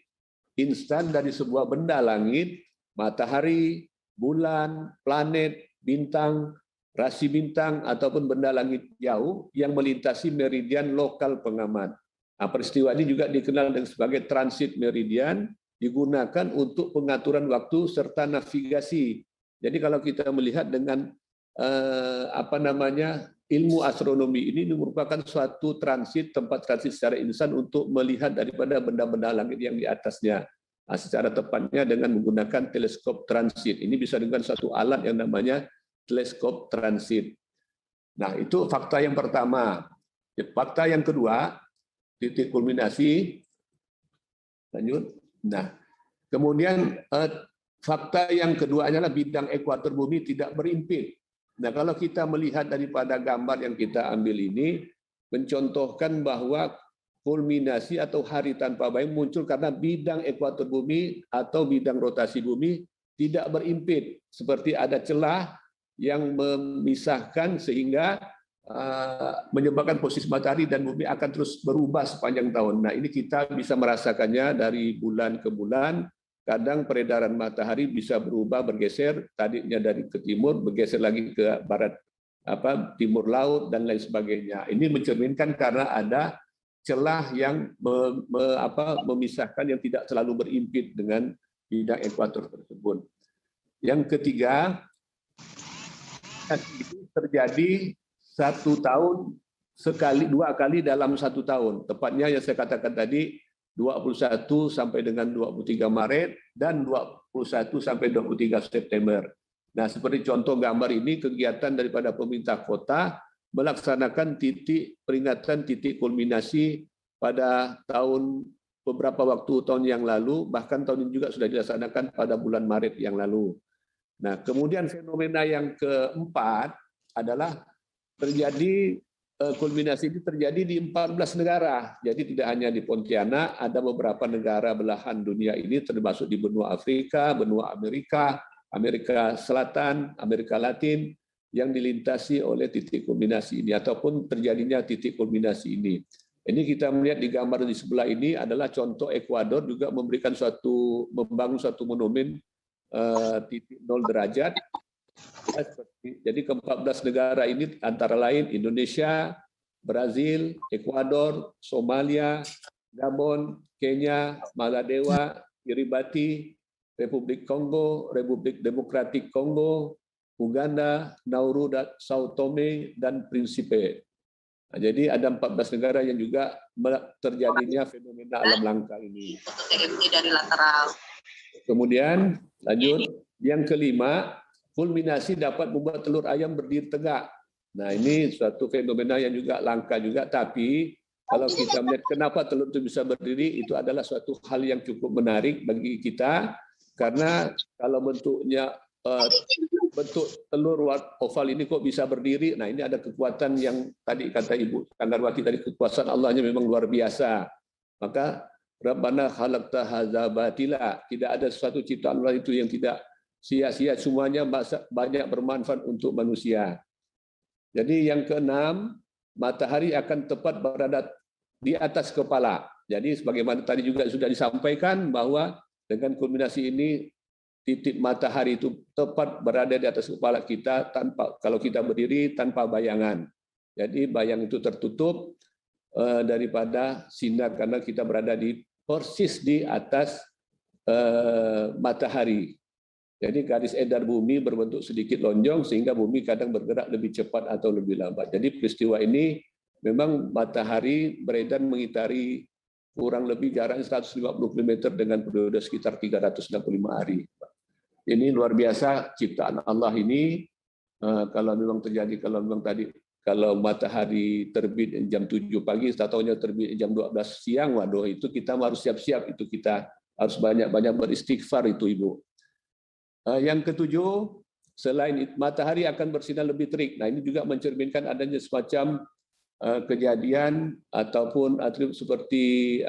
instan dari sebuah benda langit, matahari, bulan, planet, bintang, rasi bintang, ataupun benda langit jauh yang melintasi meridian lokal pengamat. Nah, peristiwa ini juga dikenal sebagai transit meridian, digunakan untuk pengaturan waktu serta navigasi. Jadi kalau kita melihat dengan ilmu astronomi ini merupakan suatu tempat transit secara instan untuk melihat daripada benda-benda langit yang di atasnya. Nah, secara tepatnya dengan menggunakan teleskop transit. Ini bisa dengan satu alat yang namanya teleskop transit. Nah, itu fakta yang pertama. Fakta yang kedua, titik kulminasi. Lanjut. Nah, kemudian fakta yang kedua adalah bidang ekuator bumi tidak berimpit. Nah, kalau kita melihat daripada gambar yang kita ambil ini, mencontohkan bahwa kulminasi atau hari tanpa bayang muncul karena bidang ekuator bumi atau bidang rotasi bumi tidak berimpit, seperti ada celah yang memisahkan sehingga menyebabkan posisi matahari dan bumi akan terus berubah sepanjang tahun. Nah, ini kita bisa merasakannya dari bulan ke bulan. Kadang peredaran matahari bisa berubah, bergeser, tadinya dari ke timur, bergeser lagi ke barat, timur laut dan lain sebagainya. Ini mencerminkan karena ada celah yang memisahkan yang tidak selalu berimpit dengan bidang ekuator tersebut. Yang ketiga, ini terjadi 1 tahun sekali, 2 kali dalam 1 tahun. Tepatnya yang saya katakan tadi, 21 sampai dengan 23 Maret dan 21 sampai 23 September. Nah, seperti contoh gambar ini, kegiatan daripada pemerintah kota melaksanakan peringatan titik kulminasi pada beberapa tahun yang lalu, bahkan tahun ini juga sudah dilaksanakan pada bulan Maret yang lalu. Nah, kemudian fenomena yang keempat adalah kulminasi ini terjadi di 14 negara. Jadi tidak hanya di Pontianak, ada beberapa negara belahan dunia ini, termasuk di benua Afrika, benua Amerika, Amerika Selatan, Amerika Latin, yang dilintasi oleh titik kulminasi ini, ataupun terjadinya titik kulminasi ini. Ini kita melihat di gambar di sebelah ini adalah contoh Ekuador juga membangun suatu monumen titik 0 derajat. Jadi ke-14 negara ini antara lain Indonesia, Brazil, Ekuador, Somalia, Gabon, Kenya, Maladewa, Kiribati, Republik Kongo, Republik Demokratik Kongo, Uganda, Nauru, Sao Tome, dan Principe. Nah, jadi ada 14 negara yang juga terjadinya fenomena alam langka ini. Dari lateral. Kemudian lanjut, yang kelima, kulminasi dapat membuat telur ayam berdiri tegak. Nah, ini suatu fenomena yang juga langka juga, tapi kalau kita melihat kenapa telur itu bisa berdiri, itu adalah suatu hal yang cukup menarik bagi kita, karena kalau bentuk telur oval ini kok bisa berdiri, nah ini ada kekuatan yang tadi kata Ibu Kandarwati tadi, kekuasaan Allahnya memang luar biasa. Maka Rabbana khalaqta hadza batila, tidak ada suatu ciptaan Allah itu yang tidak sia-sia, semuanya banyak bermanfaat untuk manusia. Jadi yang keenam, matahari akan tepat berada di atas kepala. Jadi sebagaimana tadi juga sudah disampaikan bahwa dengan kulminasi ini titik matahari itu tepat berada di atas kepala kita kalau kita berdiri tanpa bayangan. Jadi bayang itu tertutup daripada sinar karena kita berada persis di atas matahari. Jadi garis edar bumi berbentuk sedikit lonjong sehingga bumi kadang bergerak lebih cepat atau lebih lambat. Jadi peristiwa ini memang matahari beredar mengitari kurang lebih jarak 150 km dengan periode sekitar 365 hari. Ini luar biasa ciptaan Allah ini. Kalau memang terjadi, kalau matahari terbit jam 7 pagi, tahunya terbit jam 12 siang, waduh itu kita harus siap-siap, itu kita harus banyak-banyak beristighfar itu Ibu. Yang ketujuh, selain matahari akan bersinar lebih terik. Nah, ini juga mencerminkan adanya semacam kejadian ataupun atribut seperti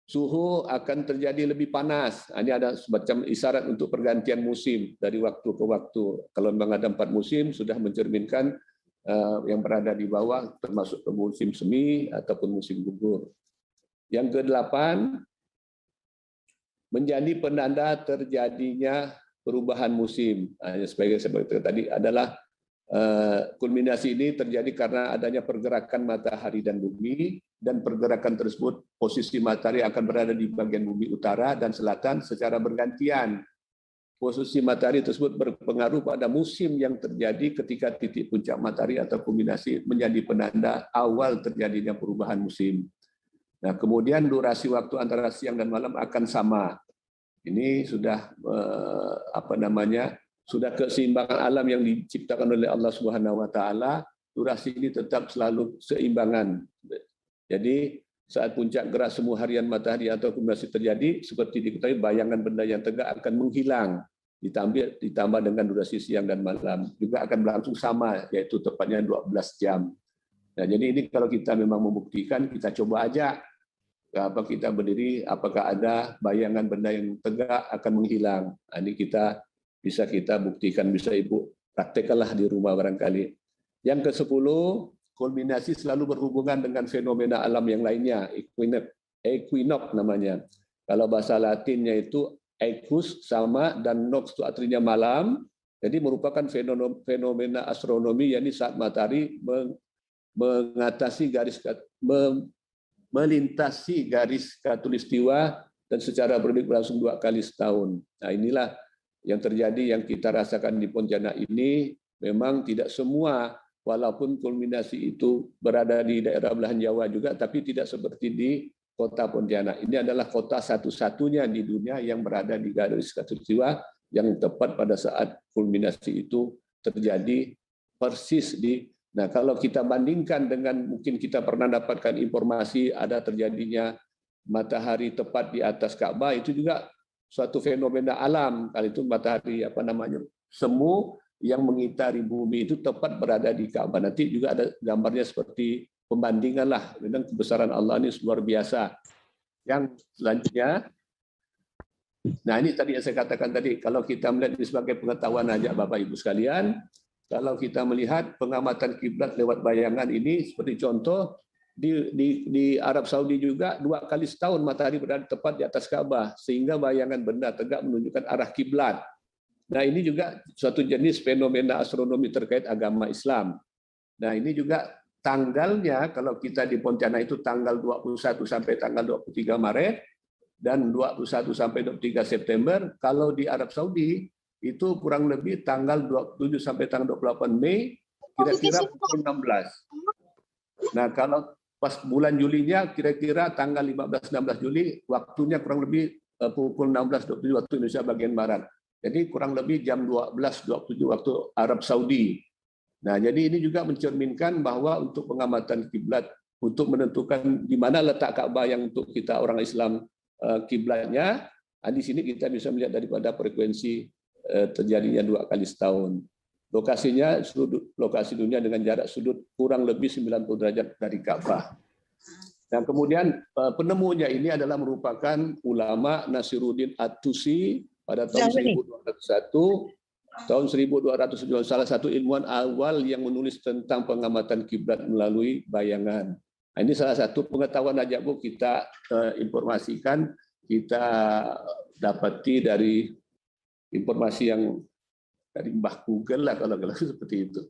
suhu akan terjadi lebih panas. Ini ada semacam isyarat untuk pergantian musim dari waktu ke waktu. Kalau memang ada 4 musim, sudah mencerminkan yang berada di bawah termasuk musim semi ataupun musim gugur. Yang ke-8, menjadi penanda terjadinya perubahan musim. Sebagai tadi adalah kulminasi ini terjadi karena adanya pergerakan matahari dan bumi, dan pergerakan tersebut posisi matahari akan berada di bagian bumi utara dan selatan secara bergantian. Posisi matahari tersebut berpengaruh pada musim yang terjadi ketika titik puncak matahari atau kulminasi menjadi penanda awal terjadinya perubahan musim. Nah, kemudian durasi waktu antara siang dan malam akan sama. Ini sudah sudah keseimbangan alam yang diciptakan oleh Allah Subhanahu wa taala, durasi ini tetap selalu seimbangan. Jadi saat puncak gerak semu harian matahari atau kulminasi terjadi, seperti diketahui bayangan benda yang tegak akan menghilang. ditambah dengan durasi siang dan malam juga akan berlangsung sama, yaitu tepatnya 12 jam. Nah, jadi ini kalau kita memang membuktikan, kita coba aja. Apa kita berdiri, apakah ada bayangan benda yang tegak akan menghilang. Nah, ini bisa kita buktikan, bisa Ibu praktekanlah di rumah barangkali. Yang ke-10, kulminasi selalu berhubungan dengan fenomena alam yang lainnya, equinox namanya. Kalau bahasa Latinnya itu equus sama dan nox itu artinya malam. Jadi merupakan fenomena astronomi, yakni saat matahari melintasi garis khatulistiwa dan secara berlangsung 2 kali setahun. Nah, inilah yang terjadi, yang kita rasakan di Pontianak ini. Memang tidak semua, walaupun kulminasi itu berada di daerah belahan Jawa juga, tapi tidak seperti di kota Pontianak. Ini adalah kota satu-satunya di dunia yang berada di garis khatulistiwa yang tepat pada saat kulminasi itu terjadi persis di. Nah, kalau kita bandingkan dengan mungkin kita pernah dapatkan informasi ada terjadinya matahari tepat di atas Ka'bah, itu juga suatu fenomena alam. Kali itu matahari semu yang mengitari bumi itu tepat berada di Ka'bah. Nanti juga ada gambarnya seperti pembandingan lah. Memang kebesaran Allah ini luar biasa. Yang selanjutnya, nah ini tadi yang saya katakan tadi, kalau kita melihat ini sebagai pengetahuan aja Bapak Ibu sekalian. Kalau kita melihat pengamatan kiblat lewat bayangan ini, seperti contoh di Arab Saudi juga 2 kali setahun matahari berada tepat di atas Ka'bah, sehingga bayangan benda tegak menunjukkan arah kiblat. Nah, ini juga suatu jenis fenomena astronomi terkait agama Islam. Nah, ini juga tanggalnya, kalau kita di Pontianak itu tanggal 21 sampai tanggal 23 Maret, dan 21 sampai 23 September. Kalau di Arab Saudi, itu kurang lebih tanggal 27 sampai tanggal 28 Mei, kira-kira pukul 16. Nah, kalau pas bulan Julinya, kira-kira tanggal 15-16 Juli, waktunya kurang lebih pukul 16.27 waktu Indonesia bagian Barat. Jadi kurang lebih jam 12.27 waktu Arab Saudi. Nah, jadi ini juga mencerminkan bahwa untuk pengamatan kiblat, untuk menentukan di mana letak Ka'bah yang untuk kita orang Islam kiblatnya, di sini kita bisa melihat daripada frekuensi terjadinya 2 kali setahun. Lokasinya lokasi dunia dengan jarak sudut kurang lebih 90 derajat dari Ka'bah. Dan kemudian penemunya ini adalah merupakan ulama Nasiruddin At-Tusi pada tahun 1201. Tahun 1200, salah satu ilmuwan awal yang menulis tentang pengamatan kiblat melalui bayangan. Nah, ini salah satu pengetahuan aja Bu kita informasikan, kita dapati dari informasi yang dari Mbah Google lah kalau seperti itu.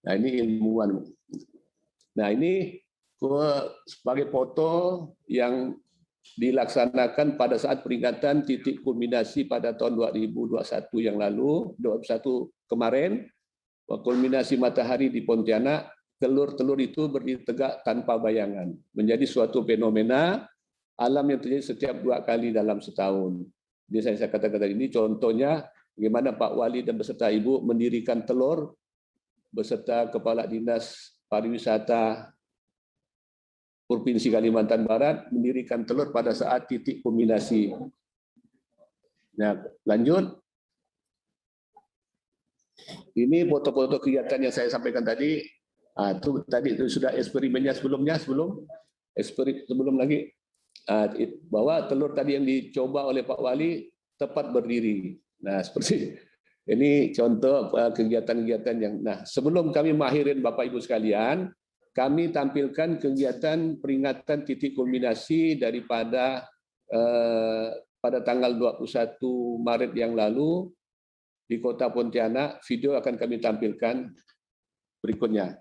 Nah, ini ilmuwan. Nah, ini sebagai foto yang dilaksanakan pada saat peringatan titik kulminasi pada tahun 2021 yang lalu, 2021 kemarin, kulminasi matahari di Pontianak, telur-telur itu berdiri tegak tanpa bayangan. Menjadi suatu fenomena alam yang terjadi setiap 2 kali dalam setahun. Jadi saya katakan tadi ini contohnya bagaimana Pak Wali dan beserta Ibu mendirikan telur beserta Kepala Dinas Pariwisata Provinsi Kalimantan Barat mendirikan telur pada saat titik kulminasi. Nah, lanjut. Ini foto-foto kegiatan yang saya sampaikan tadi. Tadi itu sudah eksperimennya sebelum lagi. Bahwa telur tadi yang dicoba oleh Pak Wali tepat berdiri. Nah, seperti ini contoh kegiatan-kegiatan yang. Nah, sebelum kami mengakhirin Bapak Ibu sekalian, kami tampilkan kegiatan peringatan titik kulminasi daripada pada tanggal 21 Maret yang lalu di Kota Pontianak. Video akan kami tampilkan berikutnya.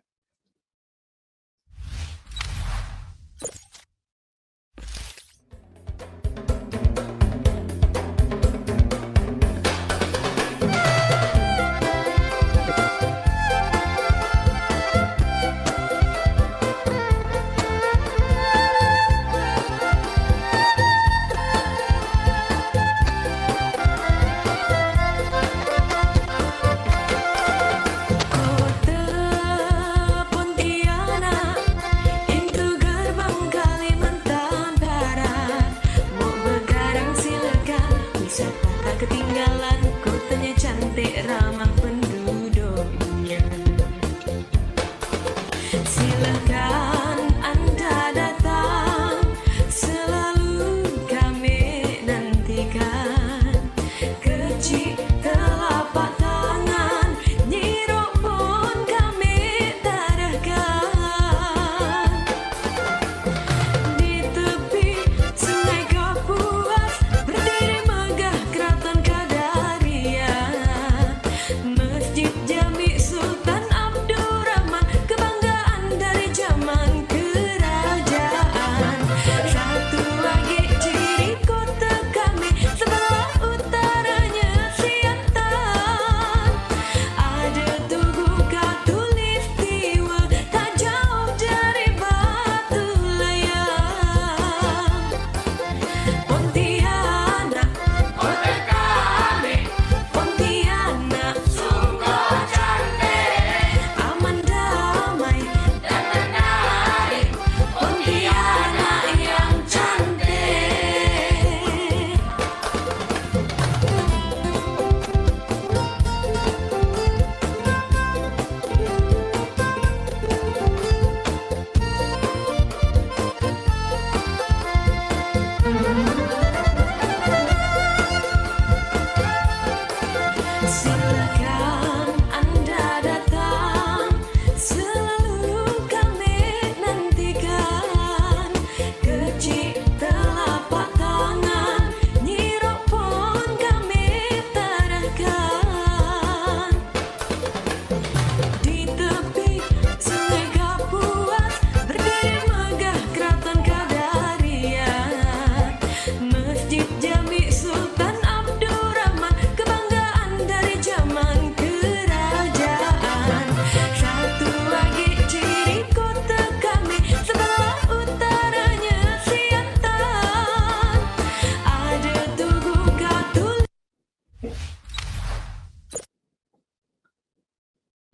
Kota Pontianak itu gerbang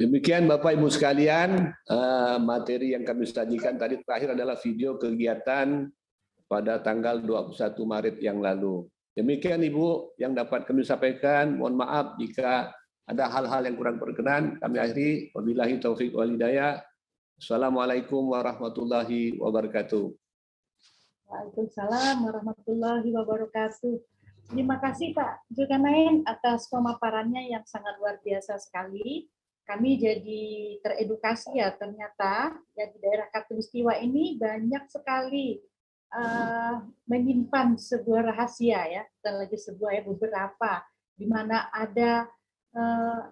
Demikian Bapak Ibu sekalian, materi yang kami sajikan tadi terakhir adalah video kegiatan pada tanggal 21 Maret yang lalu. Demikian Ibu yang dapat kami sampaikan. Mohon maaf jika ada hal-hal yang kurang berkenan. Kami akhiri. Wabillahi taufiq wal hidayah. Assalamualaikum warahmatullahi wabarakatuh. Waalaikumsalam warahmatullahi wabarakatuh. Terima kasih Pak Zulkarnain atas pemaparannya yang sangat luar biasa sekali. Kami jadi teredukasi ya, ternyata ya di daerah Katulistiwa ini banyak sekali menyimpan sebuah rahasia ya, bukan lagi sebuah ya, beberapa di mana ada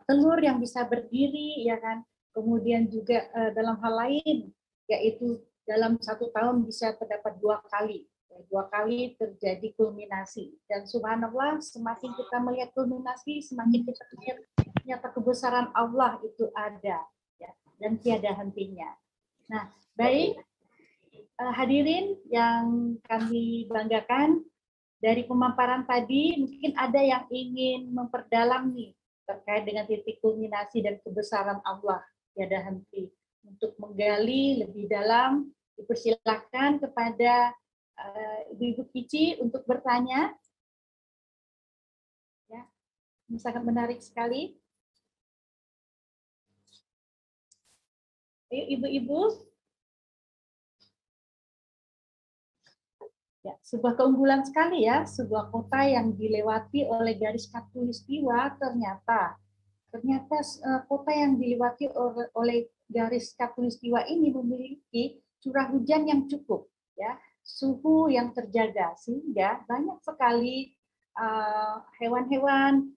telur yang bisa berdiri ya kan. Kemudian juga dalam hal lain yaitu dalam 1 tahun bisa terdapat 2 kali. 2 kali terjadi kulminasi. Dan subhanallah, semakin kita melihat kulminasi, semakin kita melihat ternyata kebesaran Allah itu ada ya, dan tiada hentinya. Nah, baik hadirin yang kami banggakan, dari pemaparan tadi mungkin ada yang ingin memperdalam nih terkait dengan titik kulminasi dan kebesaran Allah tiada henti. Untuk menggali lebih dalam, dipersilakan kepada Ibu-Ibu Kici untuk bertanya. Ya, ini sangat menarik sekali. Ayo Ibu-Ibu. Ya, sebuah keunggulan sekali ya, sebuah kota yang dilewati oleh garis khatulistiwa ternyata kota yang dilewati oleh garis khatulistiwa ini memiliki curah hujan yang cukup ya. Suhu yang terjaga sehingga banyak sekali hewan-hewan,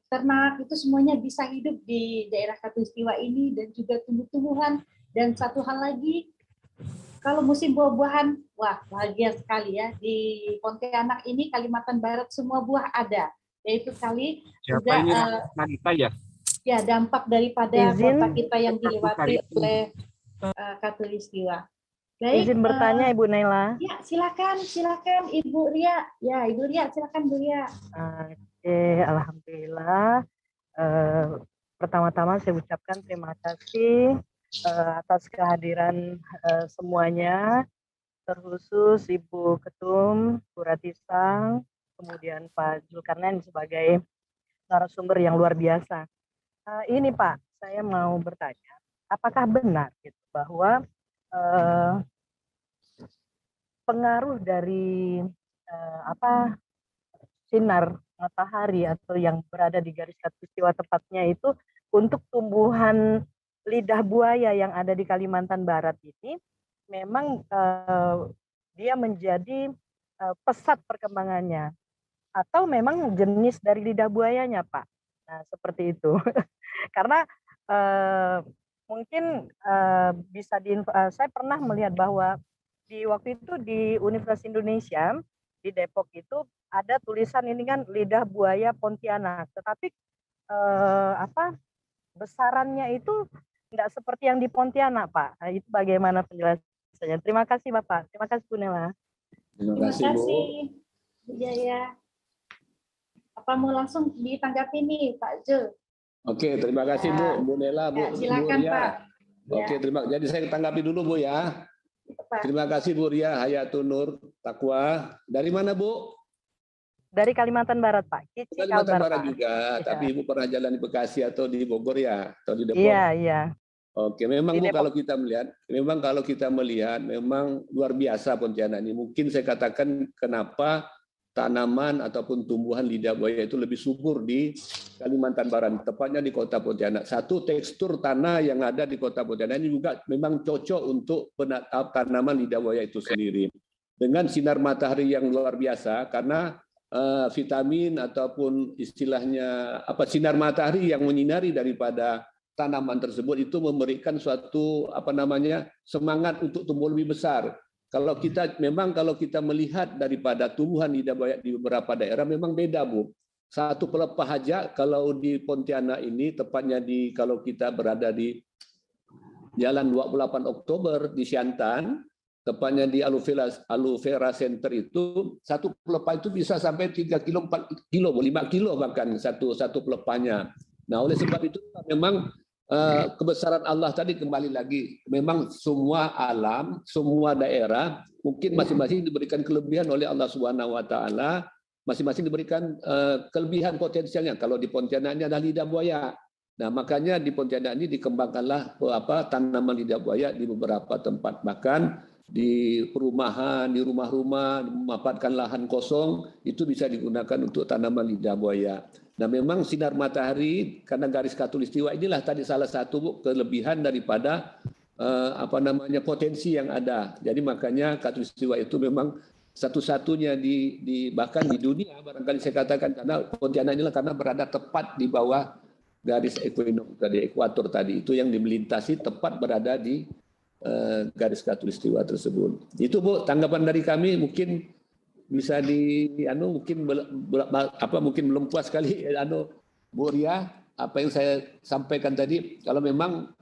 ternak itu semuanya bisa hidup di daerah khatulistiwa ini dan juga tumbuh-tumbuhan. Dan satu hal lagi, kalau musim buah-buahan, wah bahagia sekali ya, di Pontianak ini Kalimantan Barat semua buah ada. Yaitu kali juga ya dampak daripada kota kita yang dilewati oleh khatulistiwa. Baik, izin bertanya Ibu Naila. Ya, silakan Ibu Ria. Ya, Ibu Ria, silakan Bu Ria. Oke, alhamdulillah. Pertama-tama saya ucapkan terima kasih atas kehadiran semuanya, terkhusus Ibu Ketum, Bu Ratisang, kemudian Pak Zulkarnain sebagai narasumber yang luar biasa. Ini Pak, saya mau bertanya, apakah benar gitu bahwa pengaruh dari sinar matahari atau yang berada di garis khatulistiwa tepatnya itu untuk tumbuhan lidah buaya yang ada di Kalimantan Barat ini memang dia menjadi pesat perkembangannya atau memang jenis dari lidah buayanya Pak? Nah seperti itu. Karena mungkin bisa saya pernah melihat bahwa di waktu itu di Universitas Indonesia di Depok itu ada tulisan ini kan lidah buaya Pontianak, tetapi besarannya itu tidak seperti yang di Pontianak Pak. Nah, itu bagaimana penjelasannya? Terima kasih Bapak. Terima kasih Bu Nela. Terima kasih Bu. Bu Jaya. Apa mau langsung ditanggapi nih Pak Zul? Oke, terima kasih Bu Nela, Bu. Silakan Bu Ria. Pak. Oke, jadi saya tanggapi dulu Bu ya. Pak. Terima kasih Bu Ria Hayatun Nur Taqwa. Dari mana Bu? Dari Kalimantan Barat Pak. Kici Kalimantan Barat Pak. juga, ya. Tapi Ibu pernah jalan di Bekasi atau di Bogor ya? Atau di Depok? Iya. Oke, memang Bu kalau kita melihat, memang luar biasa Pontianak ini. Mungkin saya katakan kenapa tanaman ataupun tumbuhan lidah buaya itu lebih subur di Kalimantan Barat, tepatnya di Kota Pontianak. Satu, tekstur tanah yang ada di Kota Pontianak ini juga memang cocok untuk tanaman lidah buaya itu sendiri. Dengan sinar matahari yang luar biasa, karena vitamin ataupun istilahnya sinar matahari yang menyinari daripada tanaman tersebut itu memberikan suatu semangat untuk tumbuh lebih besar. Kalau kita melihat daripada tumbuhan lidah buaya di beberapa daerah memang beda Bu. Satu pelepah aja kalau di Pontianak ini tepatnya kalau kita berada di Jalan 28 Oktober di Siantan, tepatnya di Aloe Vera Center itu satu pelepah itu bisa sampai 3 kilo, 4 kilo, 5 kilo bahkan satu pelepahnya. Nah oleh sebab itu memang kebesaran Allah tadi kembali lagi, memang semua alam, semua daerah mungkin masing-masing diberikan kelebihan oleh Allah Subhanahu wa taala, masing-masing diberikan kelebihan potensialnya. Kalau di Pontianak ini ada lidah buaya. Nah, makanya di Pontianak ini dikembangkanlah tanaman lidah buaya di beberapa tempat, bahkan di perumahan, di rumah-rumah, memanfaatkan lahan kosong itu bisa digunakan untuk tanaman lidah buaya. Nah, memang sinar matahari karena garis khatulistiwa inilah tadi salah satu kelebihan daripada potensi yang ada. Jadi makanya khatulistiwa itu memang satu-satunya bahkan di dunia barangkali saya katakan, karena Pontianak inilah karena berada tepat di bawah garis ekuator tadi itu yang melintasi tepat berada di garis khatulistiwa tersebut. Itu Bu, tanggapan dari kami mungkin bisa mungkin belum puas sekali Bu Ria apa yang saya sampaikan tadi. Kalau memang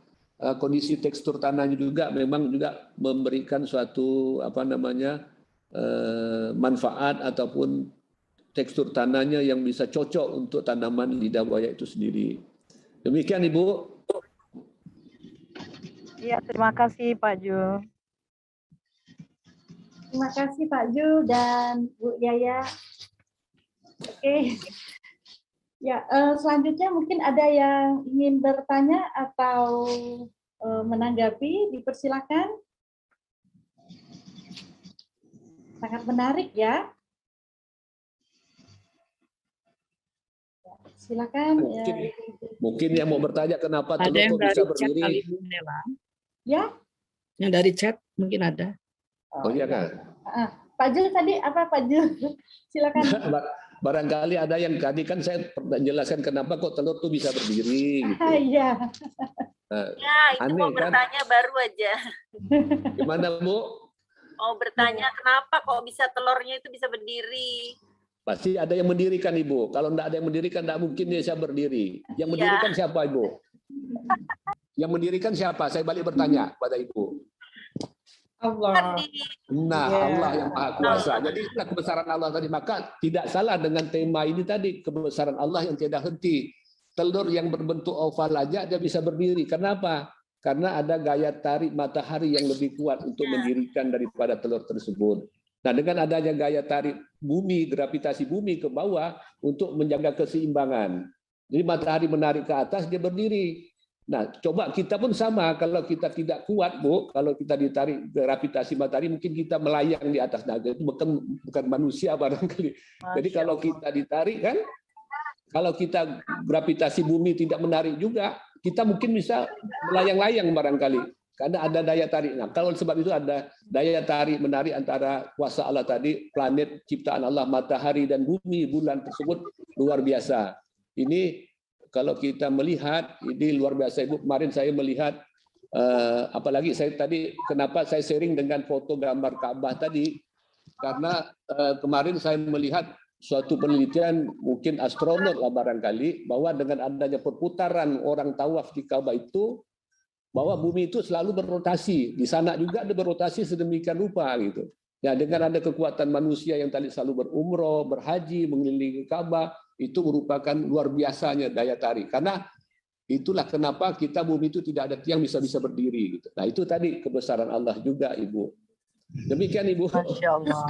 kondisi tekstur tanahnya juga memang juga memberikan suatu manfaat ataupun tekstur tanahnya yang bisa cocok untuk tanaman lidah buaya itu sendiri. Demikian Ibu. Ya, terima kasih Pak Jul. Terima kasih Pak Jul dan Bu Yaya. Oke. Ya, selanjutnya mungkin ada yang ingin bertanya atau menanggapi, dipersilakan. Sangat menarik ya. Silakan. Mungkin yang mau bertanya kenapa telur kok bisa berdiri? Ya. Yang dari chat mungkin ada. Oh iya kan. Pak Jul tadi apa Pak Jul? Silakan. Barangkali ada yang tadi kan saya menjelaskan kenapa kok telur tuh bisa berdiri. Gitu. Iya. Ya, itu mau bertanya kan? Baru aja. Gimana Bu? Mau bertanya kenapa kok bisa telurnya itu bisa berdiri? Pasti ada yang mendirikan Ibu. Kalau tidak ada yang mendirikan, tidak mungkin dia bisa berdiri. Yang mendirikan siapa Ibu? Yang mendirikan siapa? Saya balik bertanya pada Ibu. Allah. Nah, Allah yang Maha Kuasa. Jadi itulah kebesaran Allah tadi. Maka tidak salah dengan tema ini tadi, kebesaran Allah yang tiada henti. Telur yang berbentuk oval aja dia bisa berdiri. Kenapa? Karena ada gaya tarik matahari yang lebih kuat untuk mendirikan daripada telur tersebut. Nah, dengan adanya gaya tarik bumi, gravitasi bumi ke bawah untuk menjaga keseimbangan. Jadi matahari menarik ke atas, dia berdiri. Nah, coba kita pun sama. Kalau kita tidak kuat, Bu, kalau kita ditarik gravitasi matahari, mungkin kita melayang di atas naga. Itu bukan manusia barangkali. Jadi kalau kita ditarik kan, kalau kita gravitasi bumi tidak menarik juga, kita mungkin bisa melayang-layang barangkali. Karena ada daya tarik. Nah, kalau sebab itu ada daya tarik menarik antara kuasa Allah tadi, planet ciptaan Allah, matahari dan bumi, bulan tersebut luar biasa. Ini kalau kita melihat, ini luar biasa Ibu. Kemarin saya melihat, apalagi saya tadi, kenapa saya sharing dengan foto gambar Ka'bah tadi, karena kemarin saya melihat suatu penelitian, mungkin astronot lah barangkali, bahwa dengan adanya perputaran orang tawaf di Ka'bah itu, bahwa bumi itu selalu berrotasi. Di sana juga ada berrotasi sedemikian rupa gitu. Ya, dengan ada kekuatan manusia yang tadi selalu berumroh, berhaji, mengelilingi Ka'bah, itu merupakan luar biasanya daya tarik. Karena itulah kenapa kita bumi itu tidak ada tiang bisa berdiri gitu. Nah, itu tadi kebesaran Allah juga, Ibu. Demikian Ibu. Masya Allah.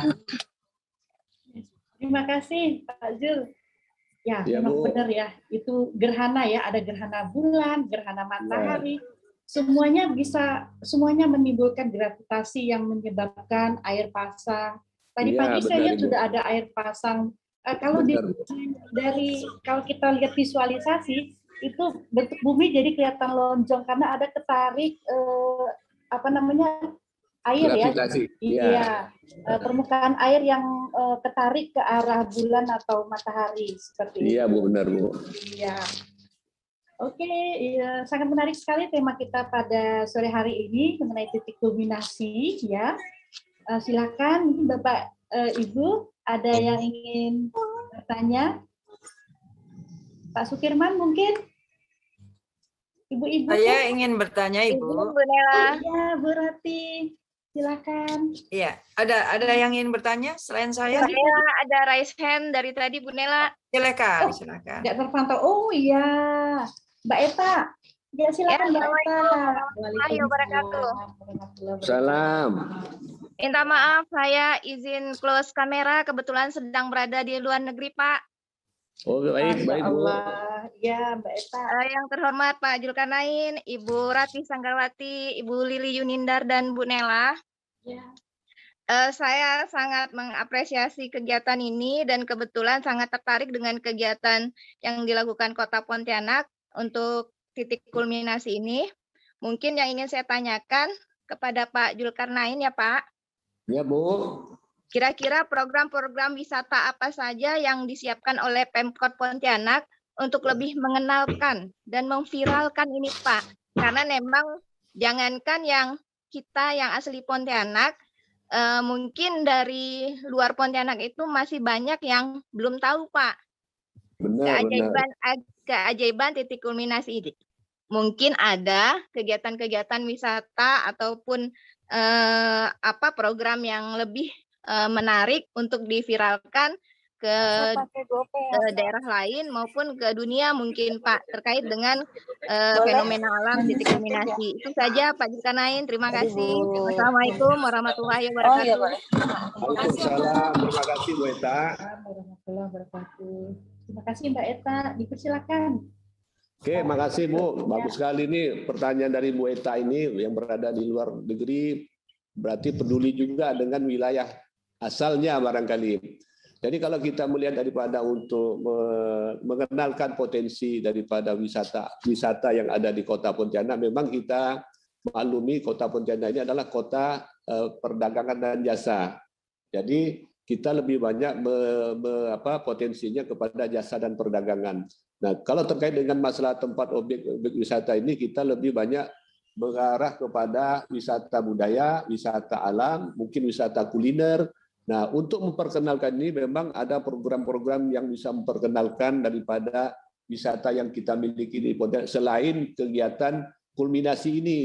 Terima kasih Pak Jul. Ya, memang benar ya. Itu gerhana ya, ada gerhana bulan, gerhana matahari. Semuanya menimbulkan gravitasi yang menyebabkan air pasang. Tadi pagi saya lihat sudah ada air pasang. Kalau kalau kita lihat visualisasi itu bentuk bumi jadi kelihatan lonjong karena ada ketarik air gravitasi. Ya. Iya. Permukaan air yang ketarik ke arah bulan atau matahari seperti itu. Iya, Bu, benar, Bu. Iya. Oke, sangat menarik sekali tema kita pada sore hari ini mengenai titik kulminasi ya. Silakan mungkin Bapak Ibu ada yang ingin bertanya? Pak Sukirman mungkin? Ibu-ibu. Saya ingin bertanya Ibu. Bu Nela. Iya, Bu Rati. Silakan. Iya, ada yang ingin bertanya selain saya? Saya ada raise hand dari tadi Bu Nela. Silakan. Tidak terpantau. Oh iya. Mbak Eta. Ya, silakan Mbak Eta. Assalamualaikum wabarakatuh. Salam. Minta maaf, saya izin close kamera. Kebetulan sedang berada di luar negeri, Pak. Oh, baik, baik, Bu. Allah. Ya, Mbak Eta. Yang terhormat Pak Julkarnain, Ibu Ratih Sanggarwati, Ibu Lili Yunindar, dan Bu Nela. Ya. Saya sangat mengapresiasi kegiatan ini dan kebetulan sangat tertarik dengan kegiatan yang dilakukan Kota Pontianak untuk titik kulminasi ini. Mungkin yang ingin saya tanyakan kepada Pak Julkarnain ya Pak. Ya, Bu. Kira-kira program-program wisata apa saja yang disiapkan oleh Pemkot Pontianak untuk lebih mengenalkan dan memviralkan ini Pak. Karena memang jangankan yang kita yang asli Pontianak, mungkin dari luar Pontianak itu masih banyak yang belum tahu Pak. Benar, Keajaiban titik kulminasi ini. Mungkin ada kegiatan-kegiatan wisata ataupun program yang lebih menarik untuk diviralkan ke daerah lain maupun ke dunia mungkin Pak terkait dengan fenomena alam titik kulminasi. Itu saja Pak Julkarnain. Terima kasih. Assalamualaikum warahmatullahi wabarakatuh. Waalaikumsalam. Terima kasih Bu Eta. Warahmatullahi wabarakatuh. Terima kasih Mbak Eta. Dipersilakan. Oke, makasih Bu. Bagus sekali nih pertanyaan dari Bu Eta ini yang berada di luar negeri, berarti peduli juga dengan wilayah asalnya barangkali. Jadi kalau kita melihat daripada untuk mengenalkan potensi daripada wisata yang ada di Kota Pontianak, memang kita maklumi Kota Pontianak ini adalah kota perdagangan dan jasa. Jadi kita lebih banyak potensinya kepada jasa dan perdagangan. Nah, kalau terkait dengan masalah tempat objek wisata ini, kita lebih banyak mengarah kepada wisata budaya, wisata alam, mungkin wisata kuliner. Nah, untuk memperkenalkan ini memang ada program-program yang bisa memperkenalkan daripada wisata yang kita miliki di Pontianak selain kegiatan kulminasi ini.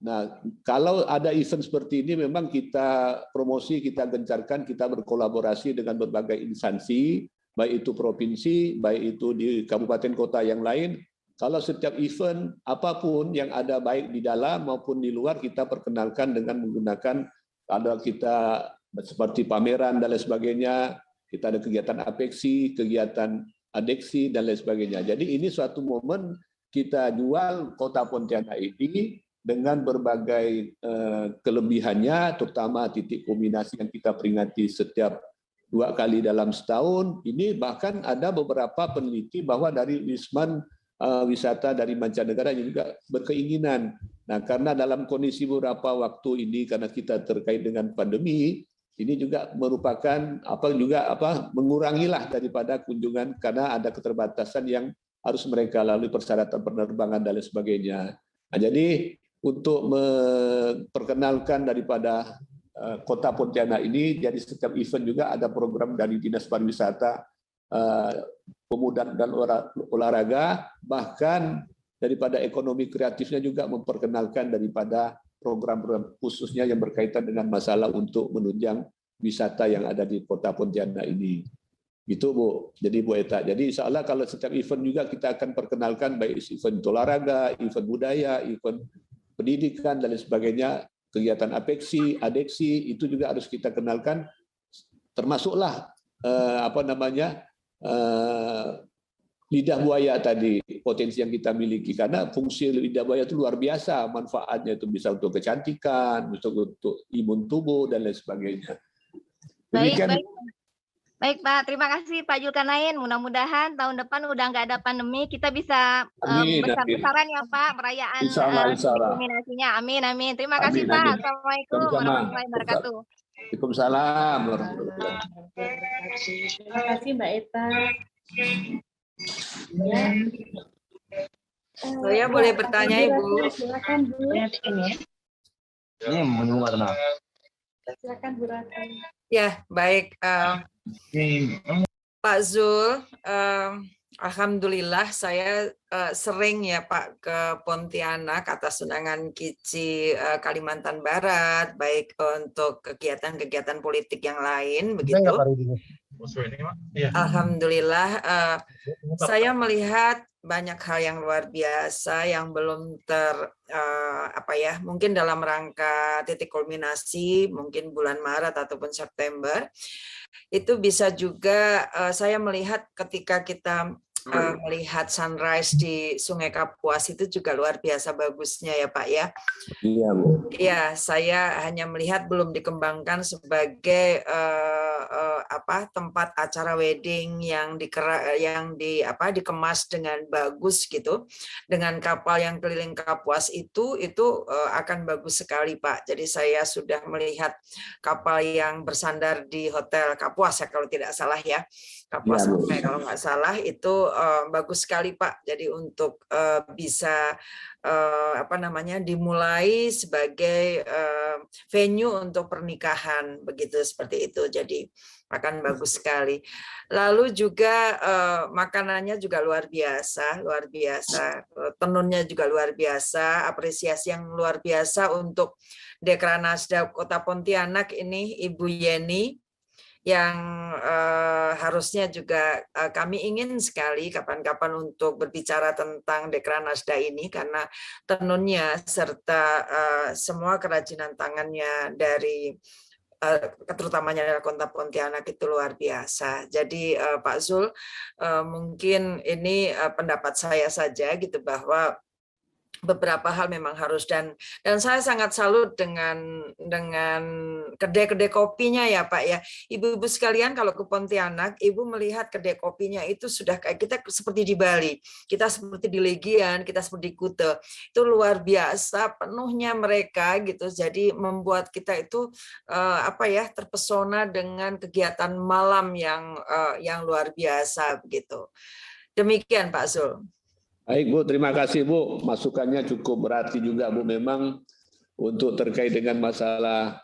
Nah, kalau ada event seperti ini memang kita promosi, kita gencarkan, kita berkolaborasi dengan berbagai instansi, baik itu provinsi, baik itu di kabupaten kota yang lain. Kalau setiap event apapun yang ada baik di dalam maupun di luar kita perkenalkan dengan menggunakan ada kita seperti pameran dan lain sebagainya, kita ada kegiatan apeksi, kegiatan adeksi dan lain sebagainya. Jadi ini suatu momen kita jual Kota Pontianak ini dengan berbagai kelebihannya, terutama titik kulminasi yang kita peringati setiap 2 kali dalam setahun. Ini bahkan ada beberapa peneliti bahwa dari Wisman wisata dari mancanegara juga berkeinginan. Nah, karena dalam kondisi beberapa waktu ini karena kita terkait dengan pandemi, ini juga merupakan mengurangilah daripada kunjungan karena ada keterbatasan yang harus mereka lalui persyaratan penerbangan dan lain sebagainya. Nah, jadi untuk memperkenalkan daripada Kota Pontianak ini, jadi setiap event juga ada program dari Dinas Pariwisata, Pemuda dan Olahraga, bahkan daripada ekonomi kreatifnya juga memperkenalkan daripada program-program khususnya yang berkaitan dengan masalah untuk menunjang wisata yang ada di Kota Pontianak ini. Itu Bu. Jadi Bu Eta. Jadi insya Allah kalau setiap event juga kita akan perkenalkan baik event olahraga, event budaya, event pendidikan dan lain sebagainya, kegiatan apeksi, adeksi itu juga harus kita kenalkan. Termasuklah lidah buaya tadi, potensi yang kita miliki, karena fungsi lidah buaya itu luar biasa, manfaatnya itu bisa untuk kecantikan, untuk imun tubuh dan lain sebagainya. Baik Pak, terima kasih Pak Julkarnain. Mudah-mudahan tahun depan udah nggak ada pandemi, kita bisa besar-besaran ya Pak perayaan kulminasinya. Amin, amin. Terima kasih Pak. Assalamualaikum warahmatullahi wabarakatuh. Waalaikumsalam. Terima kasih Mbak Eta. Ya. Saya boleh bertanya Ibu? Silakan Bu. Ini menunggu tenang. Silakan Bu Ratih. Ya, baik. Pak Zul, alhamdulillah saya sering ya Pak ke Pontianak atas undangan KICI Kalimantan Barat, baik untuk kegiatan-kegiatan politik yang lain begitu. Alhamdulillah, saya melihat banyak hal yang luar biasa yang belum mungkin dalam rangka titik kulminasi, mungkin bulan Maret ataupun September. Itu bisa juga saya melihat ketika kita melihat sunrise di Sungai Kapuas itu juga luar biasa bagusnya ya Pak ya. Iya Bu. Iya, saya hanya melihat belum dikembangkan sebagai tempat acara wedding yang dikemas dengan bagus gitu, dengan kapal yang keliling Kapuas itu akan bagus sekali Pak. Jadi saya sudah melihat kapal yang bersandar di Hotel Kapuas ya kalau tidak salah ya. Kapuas kalau nggak salah itu bagus sekali Pak. Jadi untuk bisa dimulai sebagai venue untuk pernikahan begitu seperti itu. Jadi akan bagus sekali. Lalu juga makanannya juga luar biasa. Tenunnya juga luar biasa. Apresiasi yang luar biasa untuk Dekranasda Kota Pontianak ini Ibu Yeni, yang harusnya juga kami ingin sekali kapan-kapan untuk berbicara tentang Dekranasda ini, karena tenunnya serta semua kerajinan tangannya dari terutamanya dari Kota Pontianak itu luar biasa. Jadi Pak Zul, mungkin ini pendapat saya saja gitu, bahwa beberapa hal memang harus, dan saya sangat salut dengan kedai-kedai kopinya ya Pak ya. Ibu-ibu sekalian, kalau ke Pontianak, Ibu melihat kedai kopinya itu sudah kayak kita seperti di Bali, kita seperti di Legian, kita seperti di Kuta. Itu luar biasa penuhnya mereka gitu. Jadi membuat kita itu terpesona dengan kegiatan malam yang luar biasa begitu. Demikian Pak Zul. Baik Bu, terima kasih Bu. Masukannya cukup berarti juga Bu. Memang untuk terkait dengan masalah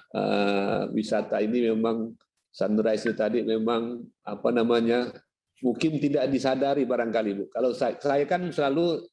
wisata ini, memang sunrise tadi memang mungkin tidak disadari barangkali Bu. Kalau saya kan selalu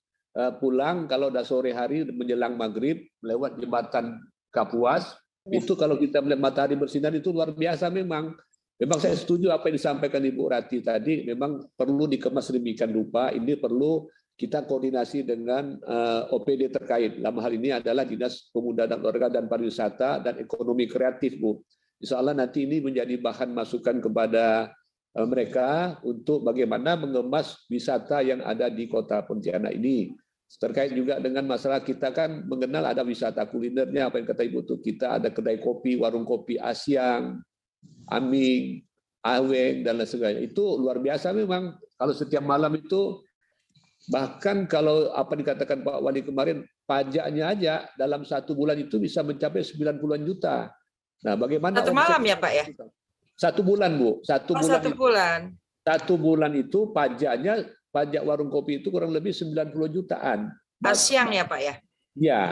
pulang kalau udah sore hari menjelang maghrib lewat jembatan Kapuas, itu kalau kita melihat matahari bersinar itu luar biasa memang. Memang saya setuju apa yang disampaikan Ibu Rati tadi, memang perlu dikemas sedemikian rupa. Ini perlu kita koordinasi dengan OPD terkait. Dalam hal ini adalah Dinas Pemuda dan Olahraga dan Pariwisata dan Ekonomi Kreatif, Bu. Insya Allah nanti ini menjadi bahan masukan kepada mereka untuk bagaimana mengemas wisata yang ada di Kota Pontianak ini. Terkait juga dengan masalah kita kan mengenal ada wisata kulinernya, apa yang kata Ibu tuh, kita ada kedai kopi, warung kopi Asyang, Aming, Aweng, dan lain sebagainya. Itu luar biasa memang. Kalau setiap malam itu, bahkan kalau apa dikatakan Pak Wali kemarin, pajaknya aja dalam 1 bulan itu bisa mencapai 90-an juta. Nah, bagaimana? 1 malam ya Pak ya? 1 bulan Bu. 1 bulan. 1 bulan itu pajaknya, pajak warung kopi itu kurang lebih 90 jutaan. Asyang ya Pak ya? Ya.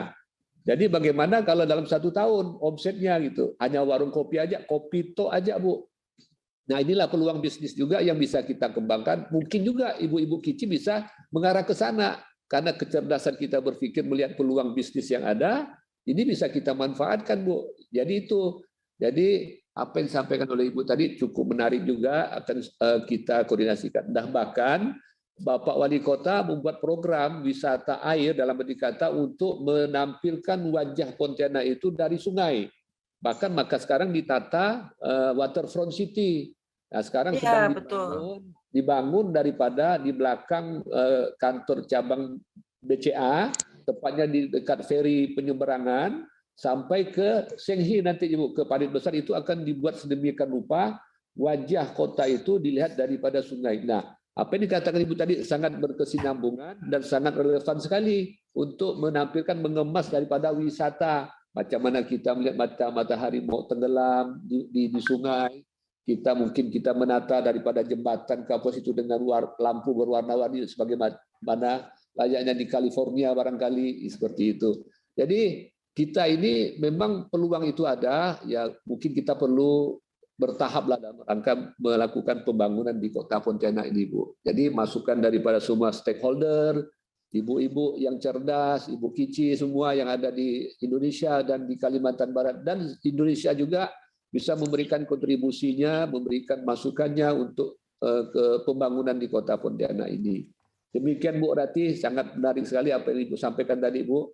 Jadi bagaimana kalau dalam 1 tahun omsetnya gitu, hanya warung kopi aja, kopi to aja Bu. Nah, inilah peluang bisnis juga yang bisa kita kembangkan. Mungkin juga ibu-ibu Kici bisa mengarah ke sana. Karena kecerdasan kita berpikir melihat peluang bisnis yang ada, ini bisa kita manfaatkan, Bu. Jadi itu. Jadi apa yang disampaikan oleh Ibu tadi cukup menarik juga, akan kita koordinasikan. Nah, bahkan Bapak Wali Kota membuat program wisata air dalam arti kata untuk menampilkan wajah Pontianak itu dari sungai. Bahkan maka sekarang ditata waterfront city. Nah, sekarang sedang dibangun daripada di belakang kantor cabang BCA, tepatnya di dekat feri penyeberangan, sampai ke Senghi nanti Ibu, ke Parit Besar, itu akan dibuat sedemikian rupa wajah kota itu dilihat daripada sungai. Nah, apa yang dikatakan Ibu tadi sangat berkesinambungan dan sangat relevan sekali untuk menampilkan, mengemas daripada wisata. Macam mana kita melihat matahari mau tenggelam di sungai, mungkin kita menata daripada jembatan Kapuas itu dengan lampu berwarna-warni sebagaimana layaknya di California barangkali, seperti itu. Jadi kita ini memang peluang itu ada, ya mungkin kita perlu bertahaplah dalam rangka melakukan pembangunan di Kota Pontianak ini, Bu. Jadi masukan daripada semua stakeholder, ibu-ibu yang cerdas, Ibu Kici semua yang ada di Indonesia dan di Kalimantan Barat dan Indonesia juga, bisa memberikan kontribusinya, memberikan masukannya untuk ke pembangunan di Kota Pontianak ini. Demikian Bu Rati, sangat menarik sekali apa yang Ibu sampaikan tadi, Bu.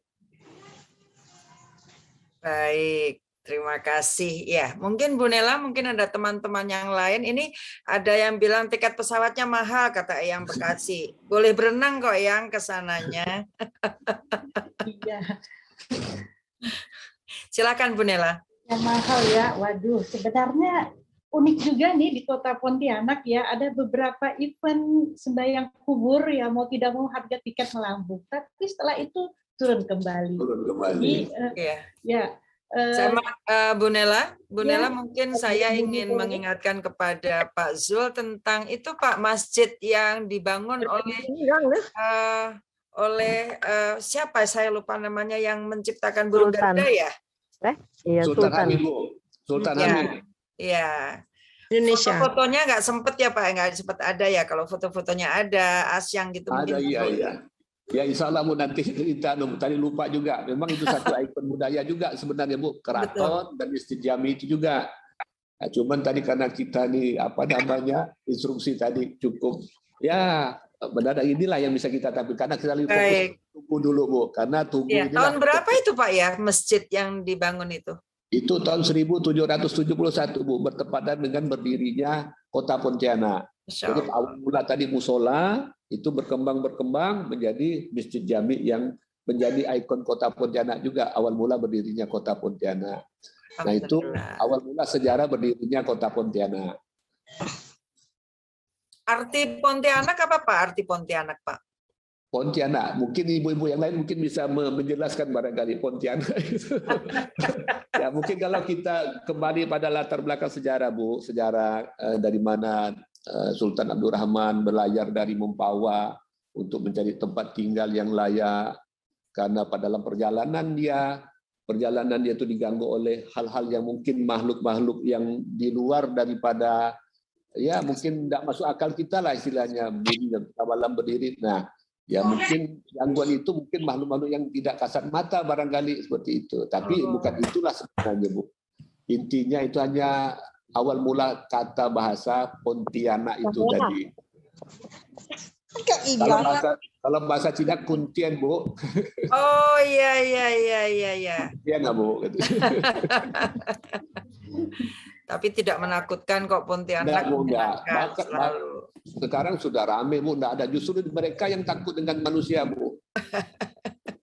Baik, terima kasih. Ya, mungkin Bu Nela, mungkin ada teman-teman yang lain. Ini ada yang bilang tiket pesawatnya mahal, kata Eyang Bekasi. Boleh berenang kok yang ke sananya. Iya. Silakan Bu Nela. Yang mahal ya, waduh. Sebenarnya unik juga nih di Kota Pontianak ya, ada beberapa event sembahyang kubur ya, mau tidak mau harga tiket melambung. Tapi setelah itu turun kembali. Jadi, ya. Sama Bu Nela, Ya. mungkin saya ingin mengingatkan kepada Pak Zul tentang itu Pak, masjid yang dibangun oleh siapa saya lupa namanya yang menciptakan burung Garuda ya? Iya, Sultan Hamid, Bu. Sultan Hamid. Iya. Indonesia. Fotonya nggak sempet ya Pak, nggak sempet ada ya. Kalau foto-fotonya ada, asyang gitu. Ada, iya. Ya insya Allah Bu, nanti kita tadi lupa juga. Memang itu satu ikon budaya juga sebenarnya Bu. Keraton dan Masjid Jami itu juga. Nah, cuman tadi karena kita nih instruksi tadi cukup ya benar, inilah yang bisa kita tapi karena kita fokus tunggu dulu Bu. Karena tunggu ya, tahun berapa itu Pak ya masjid yang dibangun itu? Itu tahun 1771 Bu, bertepatan dengan berdirinya Kota Pontianak. Jadi awal mula tadi musola itu berkembang menjadi Masjid Jami yang menjadi ikon Kota Pontianak juga, awal mula berdirinya Kota Pontianak. Nah itu awal mula sejarah berdirinya Kota Pontianak. Arti Pontianak apa Pak? Arti Pontianak Pak? Pontianak, mungkin ibu-ibu yang lain mungkin bisa menjelaskan barangkali Pontianak. Ya mungkin kalau kita kembali pada latar belakang sejarah Bu, sejarah dari mana Sultan Abdurrahman berlayar dari Mempawah untuk mencari tempat tinggal yang layak, karena pada dalam perjalanan dia itu diganggu oleh hal-hal yang mungkin makhluk-makhluk yang di luar daripada ya mungkin tidak masuk akal kita lah istilahnya, malam berdiri. Nah ya mungkin gangguan itu mungkin makhluk-makhluk yang tidak kasat mata barangkali seperti itu, tapi bukan itulah sebenarnya Bu. Intinya itu hanya awal mula kata bahasa Pontianak itu tadi. Kalau bahasa Cina Kuntian Bu. Oh iya. Iya nggak Bu? Tapi tidak menakutkan kok Pontianak. Enggak. Sekarang sudah rame Bu, enggak ada, justru mereka yang takut dengan manusia Bu.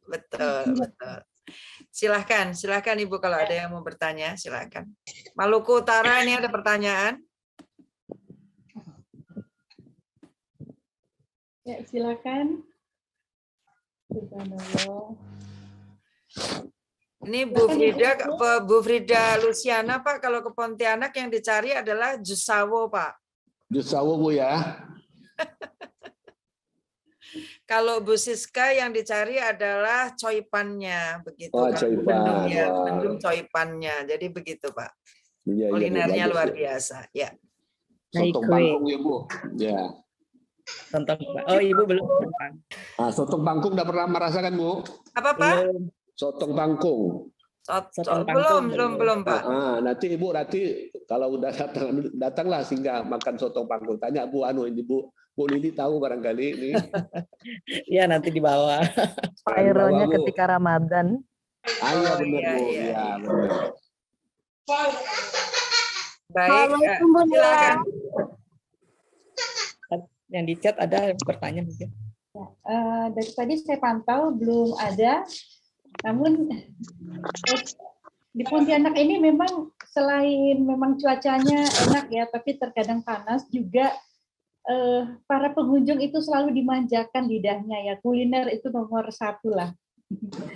Betul. Silahkan Ibu kalau ada yang mau bertanya, silahkan. Maluku Utara ini ada pertanyaan? Ya, silakan. Ini Bu Frida Luciana Pak, kalau ke Pontianak yang dicari adalah jus sawo Pak. Jus sawo Bu ya. Kalau Bu Siska yang dicari adalah coipannya, begitu. Oh, coipan. Bendung coipannya. Jadi begitu, Pak. Iya, kulinernya iya, luar biasa. Ya. Sotong Bangkung ya, Bu. Ya. Sotong. Oh, Ibu belum. Ah, sotong Bangkung udah pernah merasakan, Bu? Apa, Pak? Sotong Bangkung. Belum, Pak. Nanti Ibu kalau udah datanglah singgah makan sotong Bangkung. Tanya Bu ini Bu Lili tahu barangkali ini. Iya, nanti dibawa. Aeronya ketika Ramadan. Iya benar Bu. Iya benar. Baik, silakan. Yang di chat ada pertanyaan mungkin. Dari tadi saya pantau belum ada. Namun di Pontianak ini memang selain memang cuacanya enak ya, tapi terkadang panas juga. Para pengunjung itu selalu dimanjakan lidahnya ya, kuliner itu nomor 1 lah.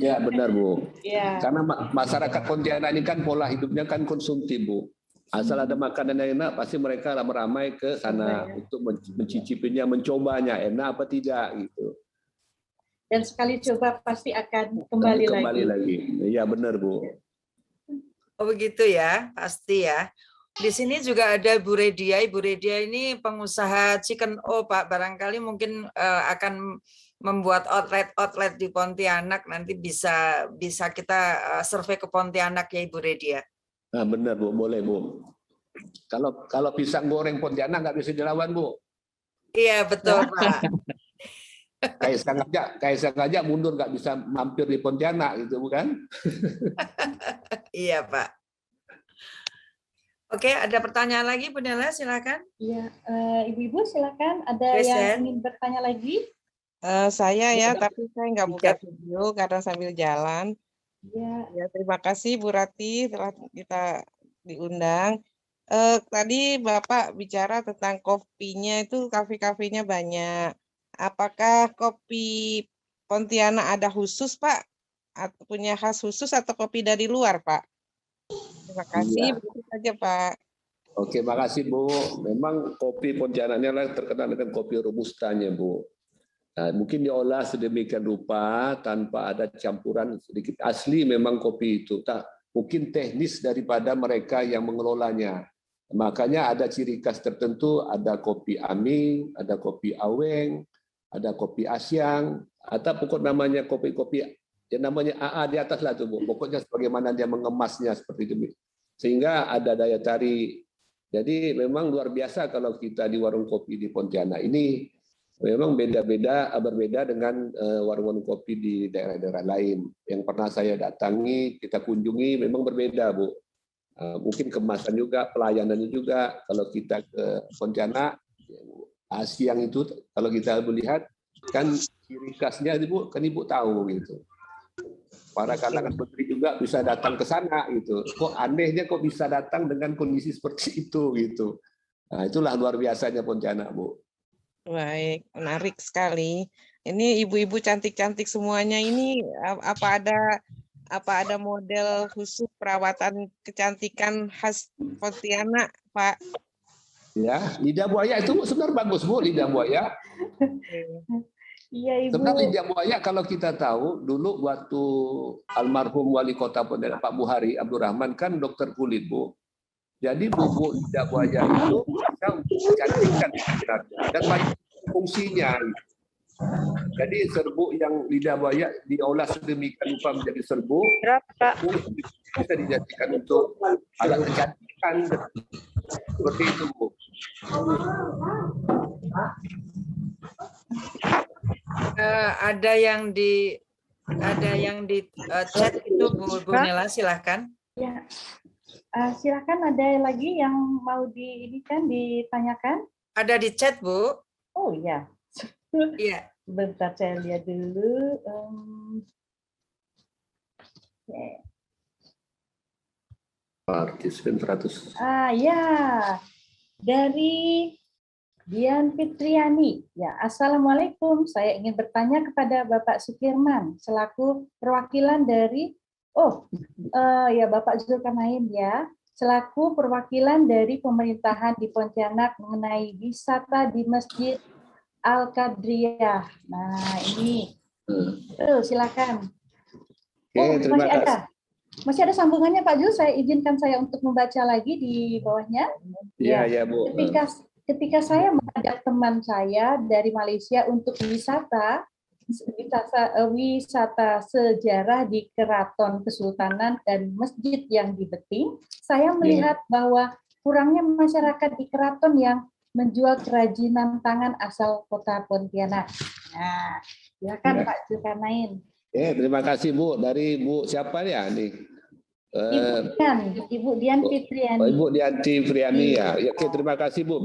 Ya benar Bu. Ya. Karena masyarakat Pontianak ini kan pola hidupnya kan konsumtif Bu. Asal ada makanan yang enak pasti mereka ramai ke sana untuk mencicipinya, mencobanya enak apa tidak gitu. Dan sekali coba pasti akan kembali lagi. Iya benar Bu. Oh begitu ya, pasti ya. Di sini juga ada Bu Redia. Ibu Redia ini pengusaha chicken Pak. Barangkali mungkin akan membuat outlet di Pontianak. Nanti bisa kita survei ke Pontianak ya Ibu Redia. Nah, benar Bu, boleh Bu. Kalau pisang goreng Pontianak nggak bisa dilawan Bu. Iya betul Pak. Kaisang aja mundur nggak bisa mampir di Pontianak gitu bukan? Iya Pak. Oke, ada pertanyaan lagi Bu Nela, silakan. Iya, Ibu-ibu silakan. Ada Yes, yang ingin bertanya lagi? Saya ya, tapi saya nggak buka video karena sambil jalan. Ya. Ya, terima kasih Bu Rati telah kita diundang. Tadi Bapak bicara tentang kopinya itu kafe-kafenya banyak. Apakah kopi Pontianak ada khusus Pak? Atau punya khas khusus atau kopi dari luar Pak? Terima kasih, begitu saja Pak. Oke, makasih Bu. Memang kopi Pontianaknya terkenal dengan kopi robustanya Bu. Nah, mungkin diolah sedemikian rupa tanpa ada campuran sedikit asli memang kopi itu. Mungkin teknis daripada mereka yang mengelolanya. Makanya ada ciri khas tertentu, ada kopi Aming, ada kopi Aweng, ada kopi Asyang, atau pokok namanya kopi-kopi yang namanya AA di atas lah tuh Bu. Pokoknya sebagaimana dia mengemasnya seperti itu. Sehingga ada daya tarik. Jadi memang luar biasa kalau kita di warung kopi di Pontianak ini memang berbeda dengan warung-warung kopi di daerah-daerah lain. Yang pernah saya datangi, kita kunjungi memang berbeda Bu. Mungkin kemasan juga, pelayanannya juga. Kalau kita ke Pontianak, Asyang itu kalau kita melihat kan ciri khasnya Bu, kan Ibu tahu gitu. Para kalangan menteri juga bisa datang ke sana gitu. Kok anehnya kok bisa datang dengan kondisi seperti itu gitu. Nah, itulah luar biasanya Pontianak Bu. Baik, menarik sekali. Ini ibu-ibu cantik-cantik semuanya ini apa ada model khusus perawatan kecantikan khas Pontianak, Pak? Ya, lidah buaya itu sebenarnya bagus Bu, lidah buaya. Iya Ibu. Sebenarnya lidah buaya kalau kita tahu dulu waktu almarhum wali kota Pontianak Pak Buhari Abdurrahman kan dokter kulit Bu. Jadi bubuk lidah buaya itu bisa mencantikkan dan banyak fungsinya. Jadi serbuk yang lidah buaya diolah sedemikian rupa menjadi serbuk, bisa dijadikan untuk alat kecantikan seperti itu Bu. Ada yang di chat itu Bu Nela, silahkan. Ya, silakan ada lagi yang mau ditanyakan? Ada di chat Bu. Oh iya. Iya. Bentar saya lihat dulu. Partisipasi 100. Ya, dari Dian Fitriani. Ya, Assalamualaikum. Saya ingin bertanya kepada Bapak Sukirman selaku perwakilan dari Bapak Zulkarnain ya, selaku perwakilan dari pemerintahan di Pontianak mengenai wisata di Masjid Al-Qadriyah. Nah, ini. Silakan. Masih ada sambungannya Pak Jul, saya izinkan saya untuk membaca lagi di bawahnya. Iya, Bu. Ketika saya mengajak teman saya dari Malaysia untuk wisata sejarah di Keraton Kesultanan dan masjid yang di Beting, saya melihat bahwa kurangnya masyarakat di keraton yang menjual kerajinan tangan asal kota Pontianak. Nah, silakan Pak Zulkarnain. Terima kasih Bu. Dari Bu siapa ya nih? Ibu Dian Fitriani. Ibu Dian Fitriani ya. Oke, terima kasih Bu.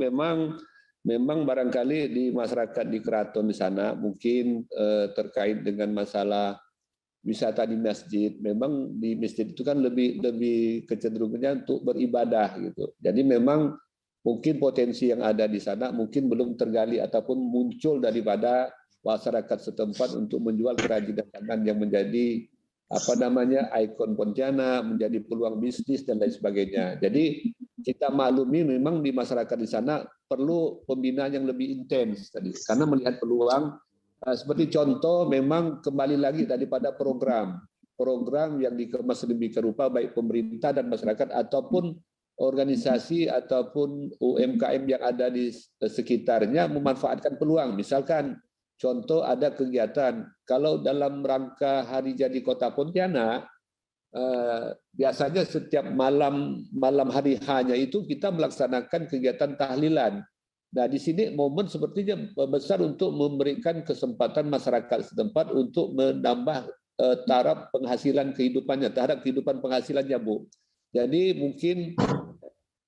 Memang barangkali di masyarakat di keraton di sana mungkin terkait dengan masalah wisata di masjid. Memang di masjid itu kan lebih kecenderungannya untuk beribadah gitu. Jadi memang mungkin potensi yang ada di sana mungkin belum tergali ataupun muncul daripada masyarakat setempat untuk menjual kerajinan tangan yang menjadi ikon Pontianak, menjadi peluang bisnis dan lain sebagainya. Jadi kita maklumi memang di masyarakat di sana perlu pembinaan yang lebih intens tadi karena melihat peluang seperti contoh memang kembali lagi daripada program yang dikemas sedemikian rupa baik pemerintah dan masyarakat ataupun organisasi ataupun UMKM yang ada di sekitarnya memanfaatkan peluang. Misalkan contoh ada kegiatan, kalau dalam rangka Hari Jadi Kota Pontianak, biasanya setiap malam hari hanya itu kita melaksanakan kegiatan tahlilan. Nah, di sini momen sepertinya besar untuk memberikan kesempatan masyarakat setempat untuk menambah taraf penghasilan kehidupannya, terhadap kehidupan penghasilannya, Bu. Jadi mungkin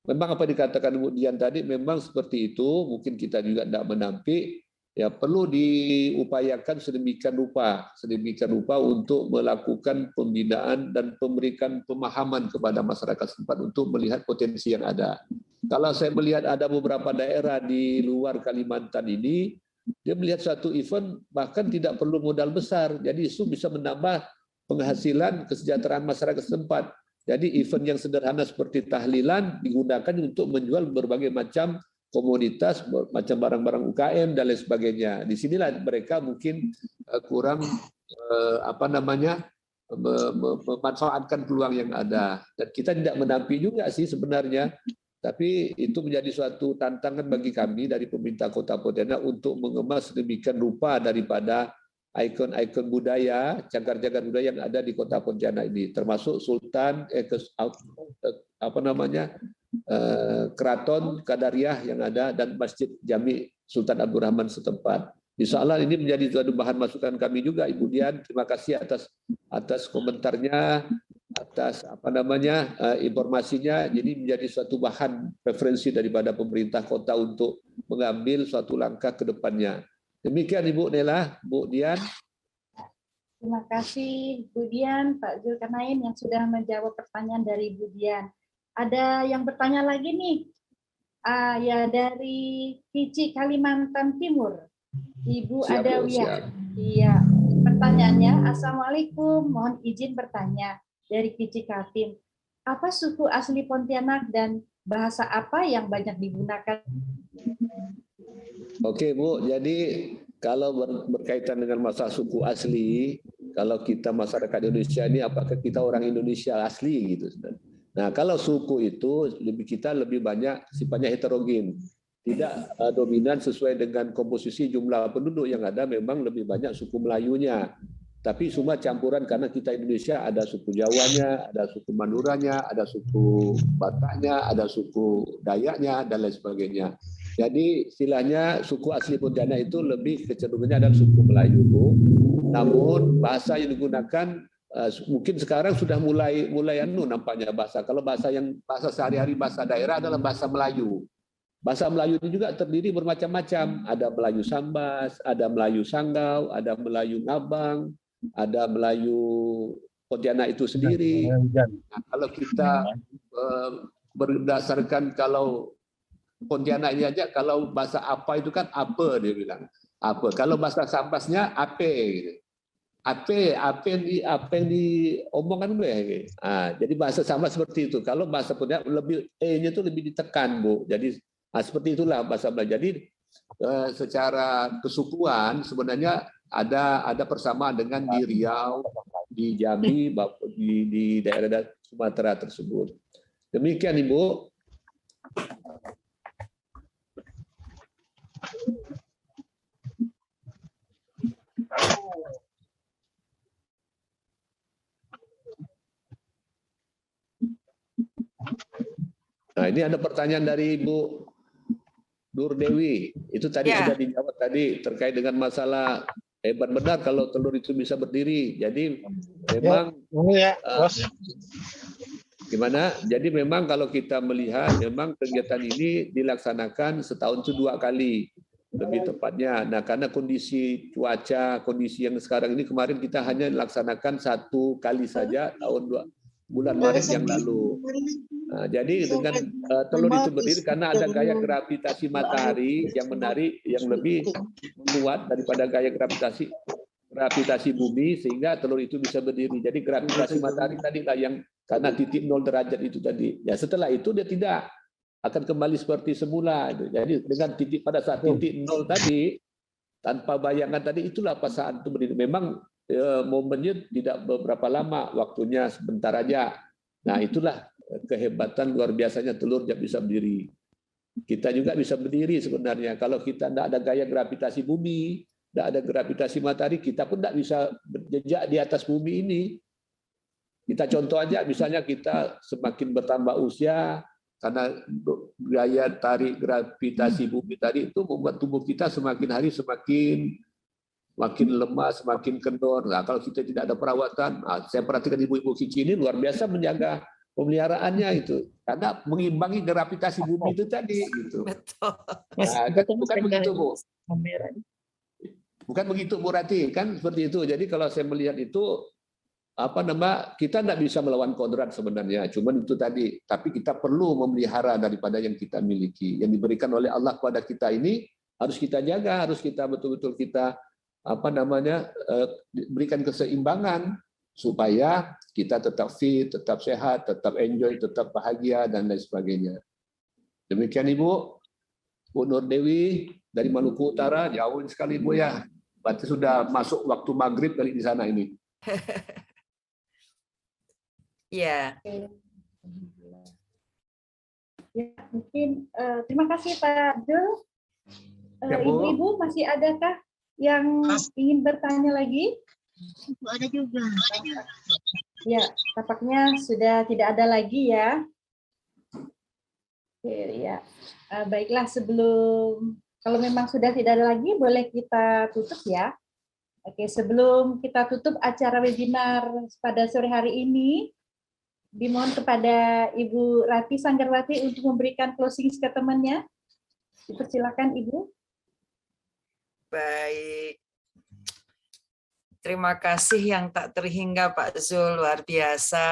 memang apa dikatakan Bu Dian tadi memang seperti itu, mungkin kita juga tidak menampik, ya perlu diupayakan sedemikian rupa untuk melakukan pembinaan dan memberikan pemahaman kepada masyarakat setempat untuk melihat potensi yang ada. Kalau saya melihat ada beberapa daerah di luar Kalimantan ini, dia melihat suatu event bahkan tidak perlu modal besar, jadi itu bisa menambah penghasilan kesejahteraan masyarakat setempat. Jadi event yang sederhana seperti tahlilan digunakan untuk menjual berbagai macam komoditas, macam barang-barang UKM dan lain sebagainya. Di sinilah mereka mungkin kurang memanfaatkan peluang yang ada. Dan kita tidak menampik juga sih sebenarnya, tapi itu menjadi suatu tantangan bagi kami dari pemerintah Kota Pontianak untuk mengemas sedemikian rupa daripada ikon-ikon budaya, cagar-cagar budaya yang ada di Kota Pontianak ini, termasuk Sultan, Keraton Qadariyah yang ada dan Masjid Jami Sultan Abdul Rahman setempat. Insya Allah ini menjadi suatu bahan masukan kami juga, Ibu Dian. Terima kasih atas komentarnya, atas informasinya. Jadi menjadi suatu bahan referensi daripada pemerintah kota untuk mengambil suatu langkah ke depannya. Demikian Ibu Nela, Bu Dian. Terima kasih Bu Dian, Pak Zulkarnain yang sudah menjawab pertanyaan dari Bu Dian. Ada yang bertanya lagi nih, ya dari Kici Kalimantan Timur, Ibu Adawiyah. Iya, pertanyaannya, Assalamualaikum, mohon izin bertanya dari Kici Kaltim. Apa suku asli Pontianak dan bahasa apa yang banyak digunakan? Oke Bu, jadi kalau berkaitan dengan masalah suku asli, kalau kita masyarakat Indonesia ini apakah kita orang Indonesia asli gitu. Nah kalau suku itu kita lebih banyak sifatnya heterogen, tidak dominan sesuai dengan komposisi jumlah penduduk yang ada, memang lebih banyak suku Melayunya. Tapi semua campuran karena kita Indonesia ada suku Jawanya, ada suku Maduranya, ada suku Bataknya, ada suku Dayaknya dan lain sebagainya. Jadi istilahnya suku asli Pontianak itu lebih kecenderungannya adalah suku Melayu, Bu. Namun bahasa yang digunakan mungkin sekarang sudah mulai nampaknya bahasa. Kalau bahasa sehari-hari bahasa daerah adalah bahasa Melayu. Bahasa Melayu itu juga terdiri bermacam-macam. Ada Melayu Sambas, ada Melayu Sanggau, ada Melayu Ngabang, ada Melayu Pontianak itu sendiri. Nah, kalau kita berdasarkan kalau Pontianak ini aja, kalau bahasa apa itu kan apa dia bilang. Apa. Kalau bahasa Sambasnya ape gitu. Apa yang diomongkan gue. Jadi bahasa Sambas seperti itu. Kalau bahasa Pontianak lebih E-nya itu lebih ditekan, Bu. Jadi seperti itulah bahasa Melayu. Jadi secara kesukuan sebenarnya ada persamaan dengan di Riau, di Jambi, di daerah Sumatera tersebut. Demikian Ibu. Nah, ini ada pertanyaan dari Ibu Durdewi. Itu tadi sudah dijawab tadi terkait dengan masalah hebat benar kalau telur itu bisa berdiri. Jadi memang gimana? Jadi memang kalau kita melihat memang kegiatan ini dilaksanakan setahun itu 2 kali. Lebih tepatnya. Nah, karena kondisi cuaca, kondisi yang sekarang ini kemarin kita hanya laksanakan 1 kali saja bulan Maret yang lalu. Nah, jadi dengan telur itu berdiri karena ada gaya gravitasi matahari yang menarik, yang lebih kuat daripada gaya gravitasi bumi sehingga telur itu bisa berdiri. Jadi gravitasi matahari tadilah yang karena titik 0 derajat itu tadi. Ya setelah itu dia tidak akan kembali seperti semula. Jadi dengan titik pada saat titik 0 tadi tanpa bayangan tadi itulah pas saat itu berdiri. Memang momennya tidak beberapa lama, waktunya sebentar aja. Nah itulah kehebatan luar biasanya telur yang bisa berdiri. Kita juga bisa berdiri sebenarnya. Kalau kita tidak ada gaya gravitasi bumi, tidak ada gravitasi matahari, kita pun tidak bisa berjejak di atas bumi ini. Kita contoh aja, misalnya kita semakin bertambah usia, karena gaya tarik gravitasi bumi tadi itu membuat tubuh kita semakin hari semakin lemah, semakin kendor. Nah, kalau kita tidak ada perawatan, saya perhatikan ibu-ibu Kici ini luar biasa menjaga pemeliharaannya itu, karena mengimbangi gravitasi bumi itu tadi. Gitu. Betul. Nah, kan bukan begitu, Bu. Bukan begitu, Bu Rati, kan seperti itu. Jadi kalau saya melihat itu, kita tidak bisa melawan kodrat sebenarnya, cuman itu tadi. Tapi kita perlu memelihara daripada yang kita miliki, yang diberikan oleh Allah kepada kita ini harus kita jaga, harus kita betul-betul kita berikan keseimbangan supaya kita tetap fit, tetap sehat, tetap enjoy, tetap bahagia dan lain sebagainya. Demikian Ibu, Bu Nur Dewi dari Maluku Utara, jauh sekali Bu ya. Berarti sudah masuk waktu maghrib kali di sana ini. Ya. Ya, mungkin terima kasih Pak Abdul. Ya, Bu. Ibu-ibu masih adakah yang ingin bertanya lagi? Ada juga. Ya, tampaknya sudah tidak ada lagi ya. Oke, ya. Baiklah, kalau memang sudah tidak ada lagi, boleh kita tutup ya. Oke, sebelum kita tutup acara webinar pada sore hari ini, dimohon kepada Ibu Rati Sanggarwati untuk memberikan closing statement-nya. Dipersilakan Ibu. Baik. Terima kasih yang tak terhingga Pak Zul, luar biasa.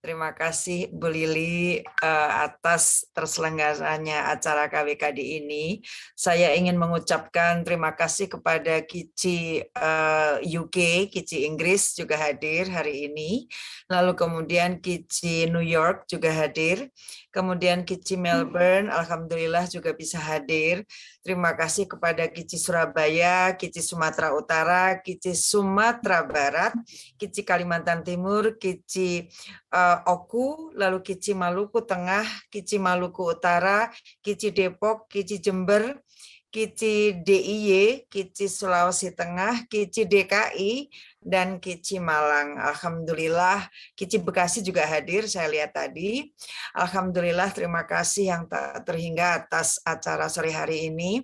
Terima kasih Bu Lili atas terselenggaranya acara KWKD ini. Saya ingin mengucapkan terima kasih kepada Kici UK, Kici Inggris juga hadir hari ini. Lalu kemudian Kici New York juga hadir. Kemudian Kici Melbourne, alhamdulillah juga bisa hadir. Terima kasih kepada Kici Surabaya, Kici Sumatera Utara, Kici Sumatera Barat, Kici Kalimantan Timur, Kici Oku, lalu Kici Maluku Tengah, Kici Maluku Utara, Kici Depok, Kici Jember, Kici DIY, Kici Sulawesi Tengah, Kici DKI, dan Kici Malang. Alhamdulillah, Kici Bekasi juga hadir, saya lihat tadi. Alhamdulillah, terima kasih yang tak terhingga atas acara sore hari ini.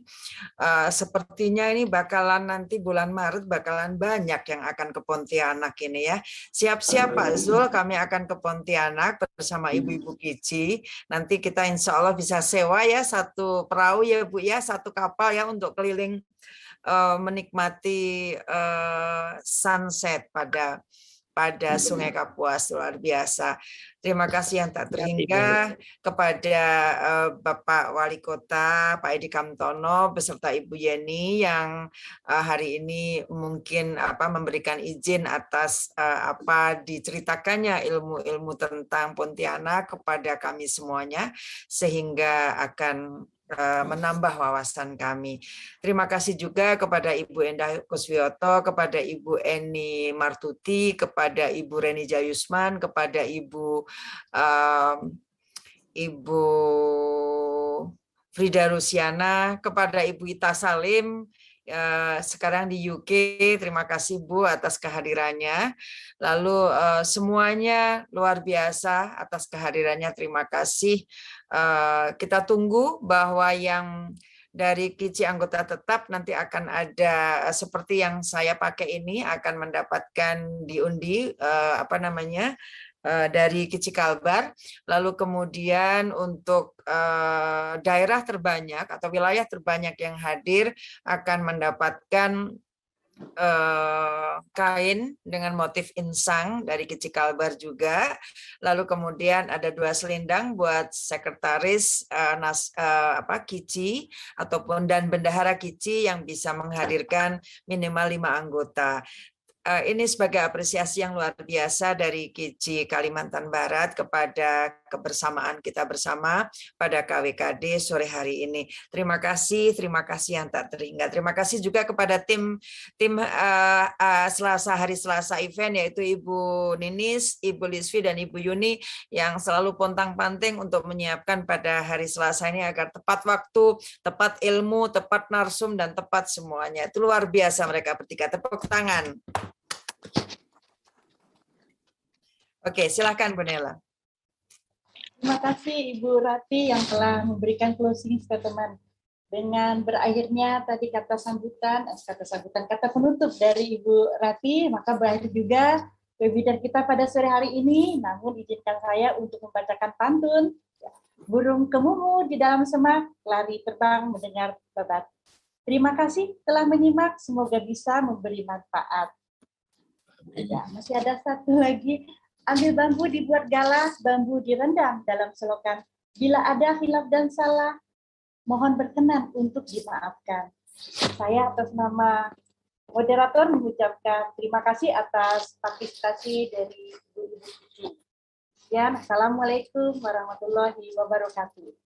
Sepertinya ini bakalan nanti bulan Maret bakalan banyak yang akan ke Pontianak ini ya. Siap-siap Pak Zul, kami akan ke Pontianak bersama ibu-ibu Kici. Nanti kita insya Allah bisa sewa ya satu perahu ya Bu ya, satu kapal ya untuk keliling menikmati sunset pada Sungai Kapuas, luar biasa. Terima kasih yang tak terhingga kepada Bapak Wali Kota Pak Edi Kamtono beserta Ibu Yeni yang hari ini mungkin memberikan izin atas diceritakannya ilmu-ilmu tentang Pontianak kepada kami semuanya, sehingga akan menambah wawasan kami. Terima kasih juga kepada Ibu Endah Kuswioto, kepada Ibu Eni Martuti, kepada Ibu Reni Jayusman, kepada Ibu Frida Rusiana, kepada Ibu Ita Salim, sekarang di UK. Terima kasih Bu atas kehadirannya. Lalu semuanya luar biasa atas kehadirannya. Terima kasih. Kita tunggu bahwa yang dari Kici anggota tetap nanti akan ada seperti yang saya pakai ini, akan mendapatkan diundi dari Kici Kalbar. Lalu kemudian untuk daerah terbanyak atau wilayah terbanyak yang hadir akan mendapatkan kain dengan motif insang dari Kici Kalbar juga. Lalu kemudian ada 2 selendang buat sekretaris Kici ataupun dan bendahara Kici yang bisa menghadirkan minimal 5 anggota. Ini sebagai apresiasi yang luar biasa dari Kici Kalimantan Barat kepada kebersamaan kita bersama pada KWKD sore hari ini. Terima kasih yang tak terhingga. Terima kasih juga kepada tim hari Selasa event, yaitu Ibu Ninis, Ibu Lisvi, dan Ibu Yuni yang selalu pontang-panting untuk menyiapkan pada hari Selasa ini agar tepat waktu, tepat ilmu, tepat narsum, dan tepat semuanya. Itu luar biasa mereka bertiga. Tepuk tangan. Oke, silakan Bu Nela. Terima kasih Ibu Rati yang telah memberikan closing statement. Dengan berakhirnya tadi kata penutup dari Ibu Rati, maka berakhir juga webinar kita pada sore hari ini. Namun izinkan saya untuk membacakan pantun. Burung kemumu di dalam semak, lari terbang mendengar babat. Terima kasih telah menyimak, semoga bisa memberi manfaat. Ya, masih ada satu lagi. Ambil bambu dibuat galah, bambu direndam dalam selokan. Bila ada hilaf dan salah, mohon berkenan untuk dimaafkan. Saya atas nama moderator mengucapkan terima kasih atas partisipasi dari Ibu-Ibu. Assalamualaikum warahmatullahi wabarakatuh.